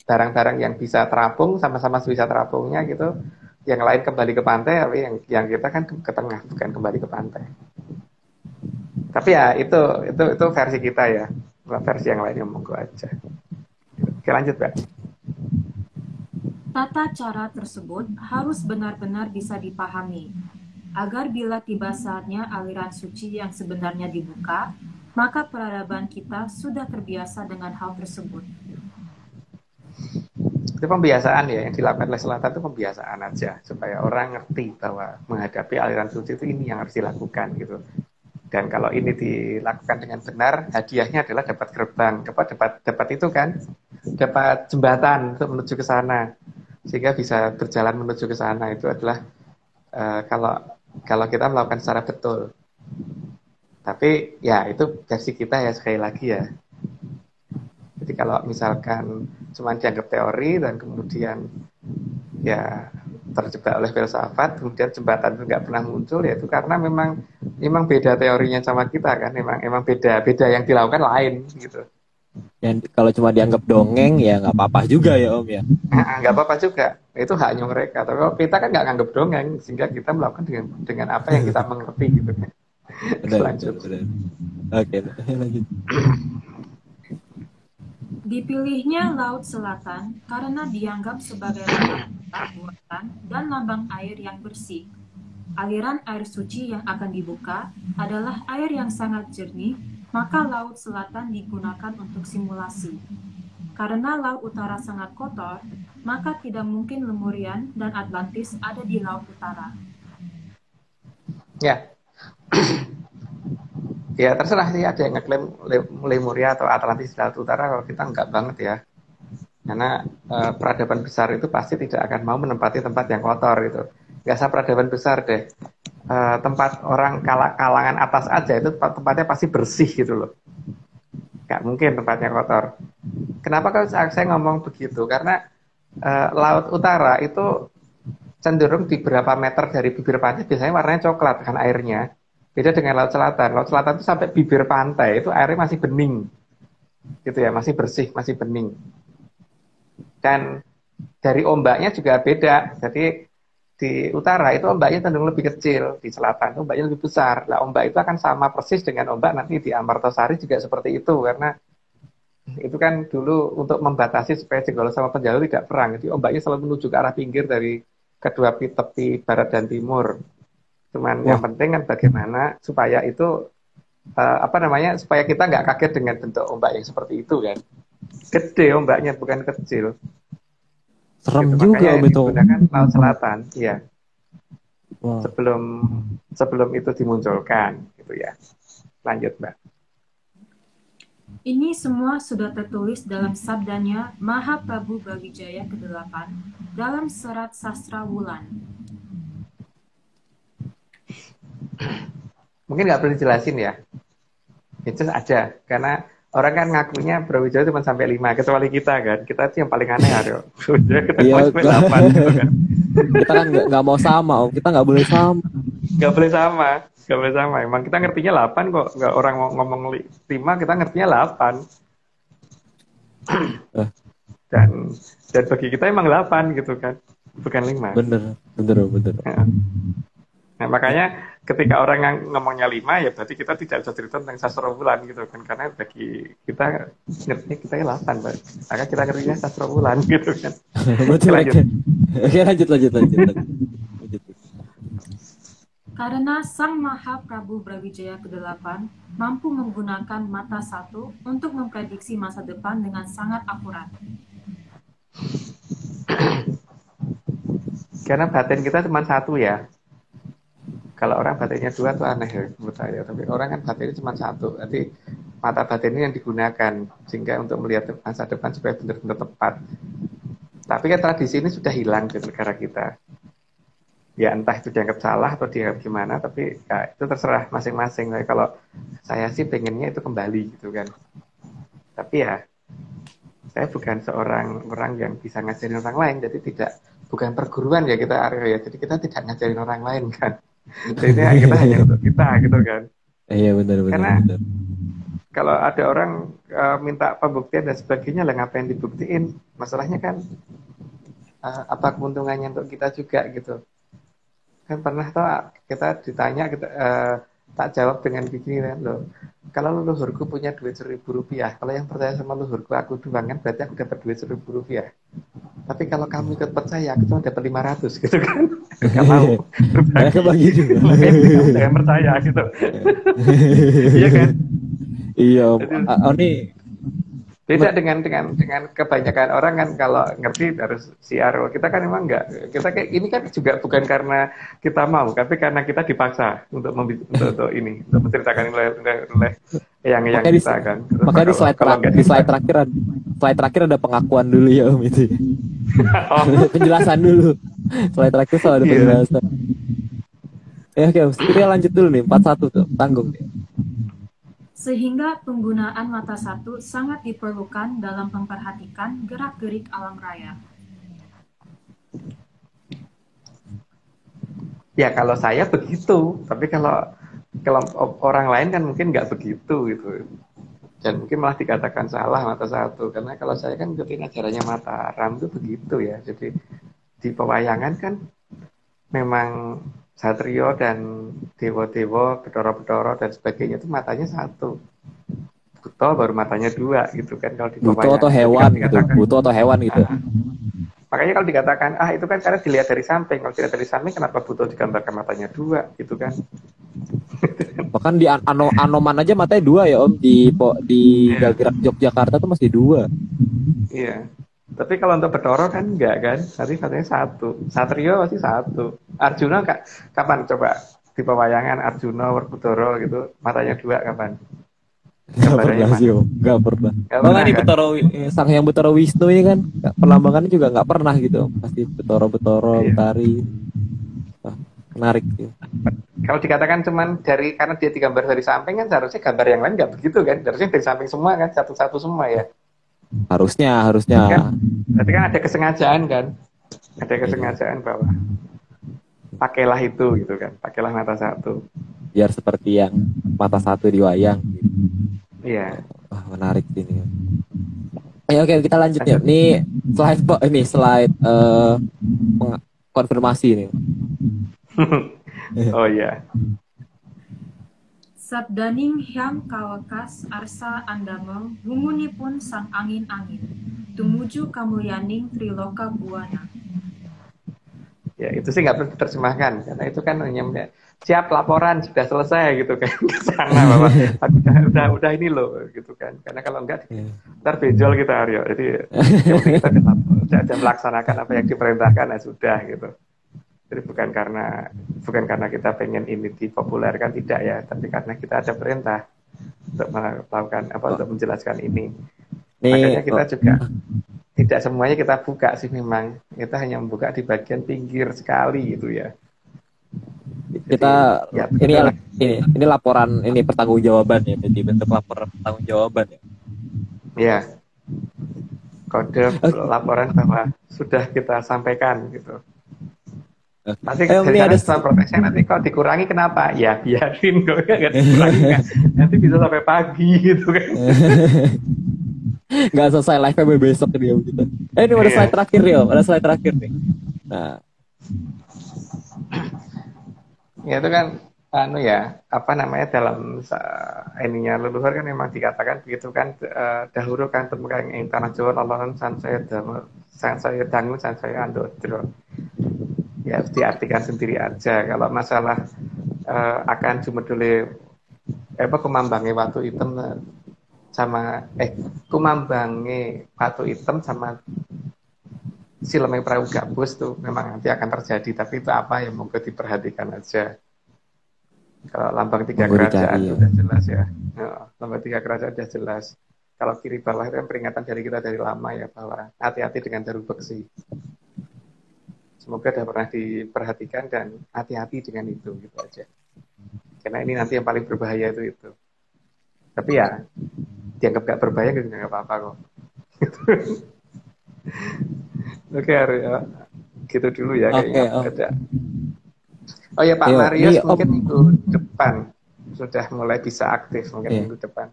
barang-barang yang bisa terapung sama-sama bisa terapungnya gitu. Yang lain kembali ke pantai, tapi yang kita kan ke tengah, bukan kembali ke pantai. Tapi ya itu versi kita ya. Versi yang lainnya monggo aja. Oke lanjut Mbak. Tata cara tersebut harus benar-benar bisa dipahami, agar bila tiba saatnya aliran suci yang sebenarnya dibuka, maka peradaban kita sudah terbiasa dengan hal tersebut. Itu pembiasaan ya, yang dilakukan oleh Selatan itu pembiasaan aja, supaya orang ngerti bahwa menghadapi aliran suci itu ini yang harus dilakukan gitu. Dan kalau ini dilakukan dengan benar, hadiahnya adalah dapat gerbang, dapat itu kan, dapat jembatan untuk menuju ke sana, sehingga bisa berjalan menuju ke sana. Itu adalah kalau kita melakukan secara betul. Tapi ya itu versi kita ya, sekali lagi ya. Jadi kalau misalkan cuma dianggap teori dan kemudian ya terjebak oleh filsafat, kemudian jembatan itu nggak pernah muncul, ya itu karena memang beda teorinya sama kita kan, memang beda yang dilakukan lain gitu. Yang kalau cuma dianggap dongeng ya nggak apa-apa juga ya Om ya. Nggak apa-apa juga, itu haknya mereka. Tapi kalau kita kan nggak nganggap dongeng, sehingga kita melakukan dengan apa yang kita mengerti gitu kan. Lanjut. Oke, lanjut. Dipilihnya Laut Selatan karena dianggap sebagai lambang buatan dan lambang air yang bersih. Aliran air suci yang akan dibuka adalah air yang sangat jernih, maka Laut Selatan digunakan untuk simulasi. Karena Laut Utara sangat kotor, maka tidak mungkin Lemurian dan Atlantis ada di Laut Utara. Ya. Ya terserah sih, ada yang ngeklaim Lemuria atau Atlantis di Laut Utara, kalau kita enggak banget ya. Karena peradaban besar itu pasti tidak akan mau menempati tempat yang kotor gitu. Nggak usah peradaban besar deh. Tempat orang kalangan atas aja itu tempatnya pasti bersih gitu loh. Nggak mungkin tempatnya kotor. Kenapa kalau saya ngomong begitu? Karena Laut Utara itu cenderung di berapa meter dari bibir pantai biasanya warnanya coklat kan airnya. Beda dengan Laut Selatan. Laut Selatan itu sampai bibir pantai itu airnya masih bening, gitu ya, masih bersih, masih bening. Dan dari ombaknya juga beda. Jadi di utara itu ombaknya cenderung lebih kecil, di selatan itu ombaknya lebih besar. Nah, ombak itu akan sama persis dengan ombak nanti di Amartasari juga seperti itu, karena itu kan dulu untuk membatasi supaya Jenggala sama Penjalu tidak perang. Jadi ombaknya selalu menuju ke arah pinggir dari kedua tepi barat dan timur. Cuman yang penting kan bagaimana supaya itu supaya kita nggak kaget dengan bentuk ombak yang seperti itu kan. Gede ombaknya bukan kecil. Serem Gitu, juga makanya Om itu. digunakan Laut Selatan, iya. Wah. Sebelum itu dimunculkan, gitu ya. Lanjut, Mbak. Ini semua sudah tertulis dalam sabdanya Mahaprabhu Brawijaya ke-8 dalam serat sastra Wulan. Mungkin nggak perlu dijelasin ya. Itu ada, karena orang kan ngakunya Brawijaya cuma sampai 5, kecuali kita kan. Kita itu yang paling aneh, Aryo. Kita Iya, mau sampai 8 gitu kan. kita kan nggak mau sama Om, kita nggak boleh sama. Nggak boleh sama. Nggak boleh sama. Emang kita ngertinya 8 kok. Nggak orang ngomong 5, kita ngertinya 8. Dan bagi kita emang 8 gitu kan. Bukan 5. Bener. Nah, makanya ketika orang yang ngomongnya 5, ya berarti kita tidak bisa cerita tentang sastra Wulan gitu kan. Karena bagi kita ngertinya kita 8, Pak. Maka kita ngertinya sastra Wulan gitu kan. Betul. Lanjut. Oke, lanjut. Karena Sang Mahaprabhu Brawijaya ke-8 mampu menggunakan mata satu untuk memprediksi masa depan dengan sangat akurat. Karena batin kita cuma satu ya. Kalau orang batinnya 2 tuh aneh ya menurut saya. Tapi orang kan batinnya cuma satu. Jadi mata batin ini yang digunakan sehingga untuk melihat masa depan supaya benar-benar tepat. Tapi kan tradisi ini sudah hilang di negara kita. Ya entah itu dianggap salah atau dianggap gimana, tapi ya, itu terserah masing-masing. Tapi kalau saya sih pengennya itu kembali gitu kan. Tapi ya saya bukan seorang orang yang bisa ngajarin orang lain, jadi bukan perguruan ya kita Aryo ya. Jadi kita tidak ngajarin orang lain kan. Jadi kita hanya untuk kita gitu kan. Iya benar. Karena kalau ada orang minta pembuktian dan sebagainya, lah ngapain dibuktiin? Masalahnya kan apa keuntungannya untuk kita juga gitu. Kan pernah kita ditanya, tak jawab dengan begini kan loh. Kalau leluhurku punya duit Rp1.000, kalau yang percaya sama leluhurku aku doang kan berarti aku dapat duit Rp1.000. Tapi kalau kamu ikut percaya aku cuma dapat 500 gitu kan. Kalau Mereka bagi juga. makanya kamu jangan percaya gitu. Iya kan? Iya Om. Ini Beda dengan kebanyakan orang kan kalau ngerti harus siar. Kita kan emang enggak. Kita kayak ini kan juga bukan karena kita mau, tapi karena kita dipaksa untuk ini, untuk menceritakan oleh yang kita kan. Makanya di slide terakhir ada pengakuan dulu ya Om itu. Penjelasan dulu. Slide terakhir soal ada penjelasan. Ya oke, kita lanjut dulu nih 41 tuh, tanggung. Sehingga penggunaan mata satu sangat diperlukan dalam memperhatikan gerak-gerik alam raya. Ya kalau saya begitu, tapi kalau orang lain kan mungkin nggak begitu gitu. Dan mungkin malah dikatakan salah mata satu, karena kalau saya kan ikutin ajarannya Mataram itu begitu ya. Jadi di pewayangan kan memang Satrio dan dewa-dewa, Bedoro-bedoro dan sebagainya itu matanya satu. Buto baru matanya 2 gitu kan kalau di Buto atau hewan gitu. Buto atau hewan gitu. Makanya kalau dikatakan itu kan karena dilihat dari samping. Kalau dilihat dari samping kenapa Buto digambarkan matanya 2 gitu kan. Bahkan di Anoman aja matanya 2 ya Om, di Gerak Yogyakarta tuh masih 2. Iya. Tapi kalau untuk Bedoro kan enggak kan, nanti katanya 1. Satrio pasti 1. Arjuna kapan coba di pewayangan Arjuna Bedoro gitu matanya 2 kapan? Gak pernah sih Om, gak pernah. Bahkan di Betoro, Sang Hyang Betoro Wisnu ini kan perlambangannya juga gak pernah gitu Om. Pasti Betoro Betari. Menarik sih. Kalau dikatakan cuman karena dia digambar dari samping kan seharusnya gambar yang lain nggak begitu kan? Harusnya dari samping semua kan, satu-satu semua ya. Harusnya. Berarti kan ada kesengajaan kan? Ada kesengajaan bahwa pakailah itu gitu kan, pakailah mata satu. Biar seperti yang mata satu di wayang. Iya. Wah, menarik ini. Oke, kita lanjut ya. Ini slide konfirmasi ini. Oh iya. Sabdaning hyang kawakas arsa andamel gumunipun sang angin-angin tumuju kamulyaning triloka buana. Ya itu sih nggak perlu diterjemahkan karena itu kan hanya siap laporan sudah selesai gitu kan ke sana bahwa udah ini loh gitu kan, karena kalau enggak ntar benjol kita Aryo, jadi kita sudah melaksanakan apa yang diperintahkan sudah gitu. Jadi bukan karena kita pengen ini dipopulerkan, tidak ya, tapi karena kita ada perintah untuk melakukan untuk menjelaskan ini. Makanya kita juga tidak semuanya kita buka sih, memang kita hanya membuka di bagian pinggir sekali gitu ya. Jadi, kita ya, ini laporan ini pertanggungjawaban ya, jadi bentuk laporan pertanggungjawaban ya. Iya. Kode laporan bahwa sudah kita sampaikan gitu. Nanti dari ada proteksi, nanti kalau dikurangi kenapa? Ya biarin kok nggak dikurangi kan. Nanti bisa sampai pagi gitu kan. Nggak selesai live-nya besok dia gitu. Ini ada slide terakhir ya, ada slide terakhir nih. Nah, ya itu kan apa namanya, dalam ininya leluhur kan memang dikatakan begitu kan, dahulu kan temukan ing tanah Jawa lolonan sansaya dangu sansaya andodro. Ya diartikan sendiri aja. Kalau masalah akan jumedule kumambange watu hitam sama kumambange watu hitam sama sileme perahu gabus tuh memang nanti akan terjadi, tapi itu apa ya, monggo diperhatikan aja. Kalau lambang tiga kerajaan sudah jelas ya. Lambang tiga kerajaan sudah jelas. Kalau kiri bawah itu kan peringatan dari kita dari lama ya, bahwa hati-hati dengan daru beksi. Semoga sudah pernah diperhatikan dan hati-hati dengan itu gitu aja. Karena ini nanti yang paling berbahaya itu. Tapi ya dianggap gak berbahaya gitu nggak apa-apa kok. Oke Arya, gitu dulu ya kayaknya. Ada. Oh ya Pak Marius mungkin minggu depan sudah mulai bisa aktif mungkin minggu depan.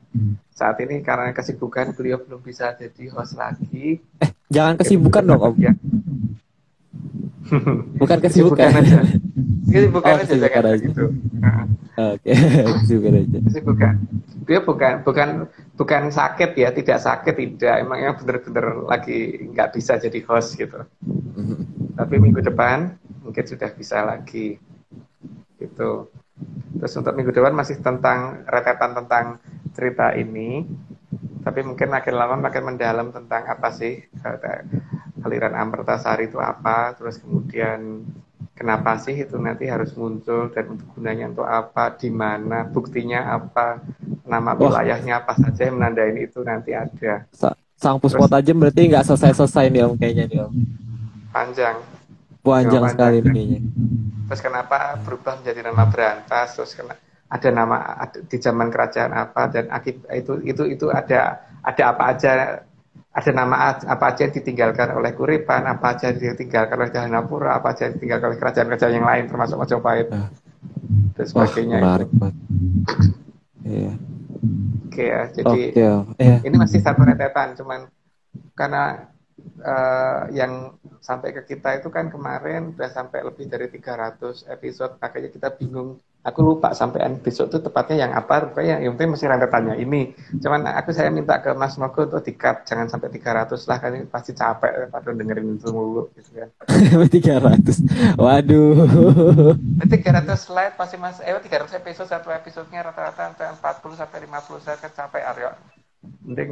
Saat ini karena kesibukan beliau belum bisa jadi host lagi. Jangan kesibukan dong Om. Ya. Bukan kesibukan aja. Kesibukan aja gitu. Oke, kesibukan aja. Kesibukan. Dia bukan sakit ya, tidak sakit tidak. Emangnya benar-benar lagi nggak bisa jadi host gitu. Tapi minggu depan mungkin sudah bisa lagi. Gitu. Terus untuk minggu depan masih tentang rentetan tentang cerita ini. Tapi mungkin makin lama makin mendalam tentang apa sih aliran Amertasari itu apa, terus kemudian kenapa sih itu nanti harus muncul dan untuk gunanya untuk apa, di mana, buktinya apa, nama wilayahnya apa saja yang menandai itu nanti ada. Sang Puspotajem berarti nggak selesai-selesai nih Om kayaknya nih Om. Panjang Sekali nih kayaknya. Terus kenapa berubah menjadi nama Berantas, terus ada nama di zaman kerajaan apa, dan itu ada apa aja. Ada nama apa aja yang ditinggalkan oleh Kuripan, apa aja yang ditinggalkan oleh Jahanapura, apa aja yang ditinggalkan oleh kerajaan-kerajaan yang lain, termasuk Majapahit dan sebagainya. Menarik banget. Iya. Oke ya, jadi ini masih satu rentetan, cuman karena yang sampai ke kita itu kan kemarin udah sampai lebih dari 300 episode, makanya kita bingung. Aku lupa sampean besok itu tepatnya yang apa, pokoknya yang penting masih rentetannya ini. Cuman saya minta ke Mas Mogo untuk di-cut, jangan sampai 300 lah, kan ini pasti capek pada dengerin itu mulu gitu kan. 300. Waduh. 300 slide pasti Mas, 300 episode, satu episodenya rata-rata 40 sampai 50 saya kan capek Aryo. Mending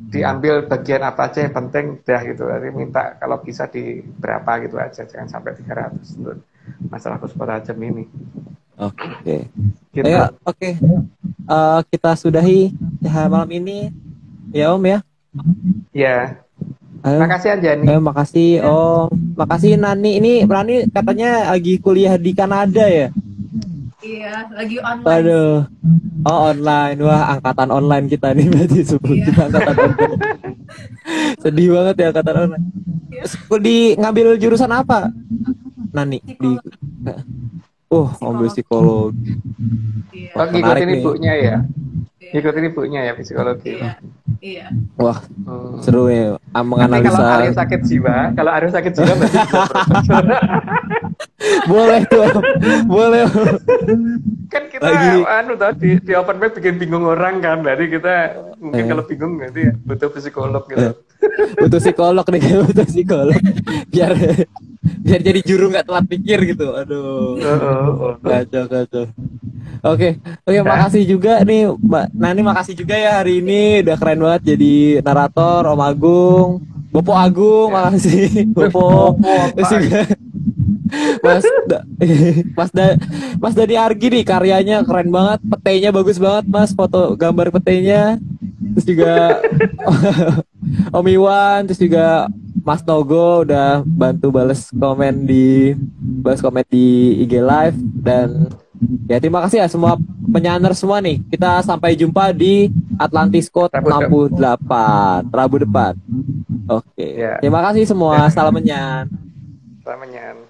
diambil bagian apa aja yang penting dah gitu. Jadi minta kalau bisa di berapa gitu aja, jangan sampai 300 untuk masalah Puspotajem ini. Oke. Gitu. Oke. Kita sudahi malam ini ya Om ya. Ya. Makasih Anjani. Makasih Om. Makasih Nani. Ini Nani katanya lagi kuliah di Kanada ya? Iya, lagi online. Aduh. Oh online. Wah, angkatan online kita nih berarti sebelum kita angkatan online. Sedih banget ya angkatan online. Di ngambil jurusan apa? Nani di Psikologi. ngambil psikologi. Iya. Oh, Menarik ngikutin nih. ibunya ya. Iya. Ngikutin ibunya ya psikologi. Iya. Iya. Wah, Hmm. seru ya Nanti kalau menganalisa. Aryo sakit jiwa berarti juga profesor. Boleh tuh. Boleh. Kan kita Lagi. di open mic bikin bingung orang kan. Jadi kita mungkin kalau bingung nanti butuh psikolog gitu. Butuh psikolog nih, butuh psikolog. Biar biar jadi juru nggak telat pikir gitu. Aduh. Kacau, kacau. Oke, makasih juga nih Mbak Nani, makasih juga ya hari ini udah keren banget jadi narator. Om Agung, Bopo Agung, makasih Bopo. Terus juga Mas Mas Dani Argi nih, karyanya keren banget, petainya bagus banget Mas, foto gambar petainya. Terus juga Om Iwan, terus juga Mas Nogo udah bantu balas komen di IG Live. Dan ya terima kasih ya semua penyanyi semua nih. Kita sampai jumpa di Atlantis Code 68 Rabu depan. Oke. Ya. Terima kasih semua. Salam menyan. Salam menyan.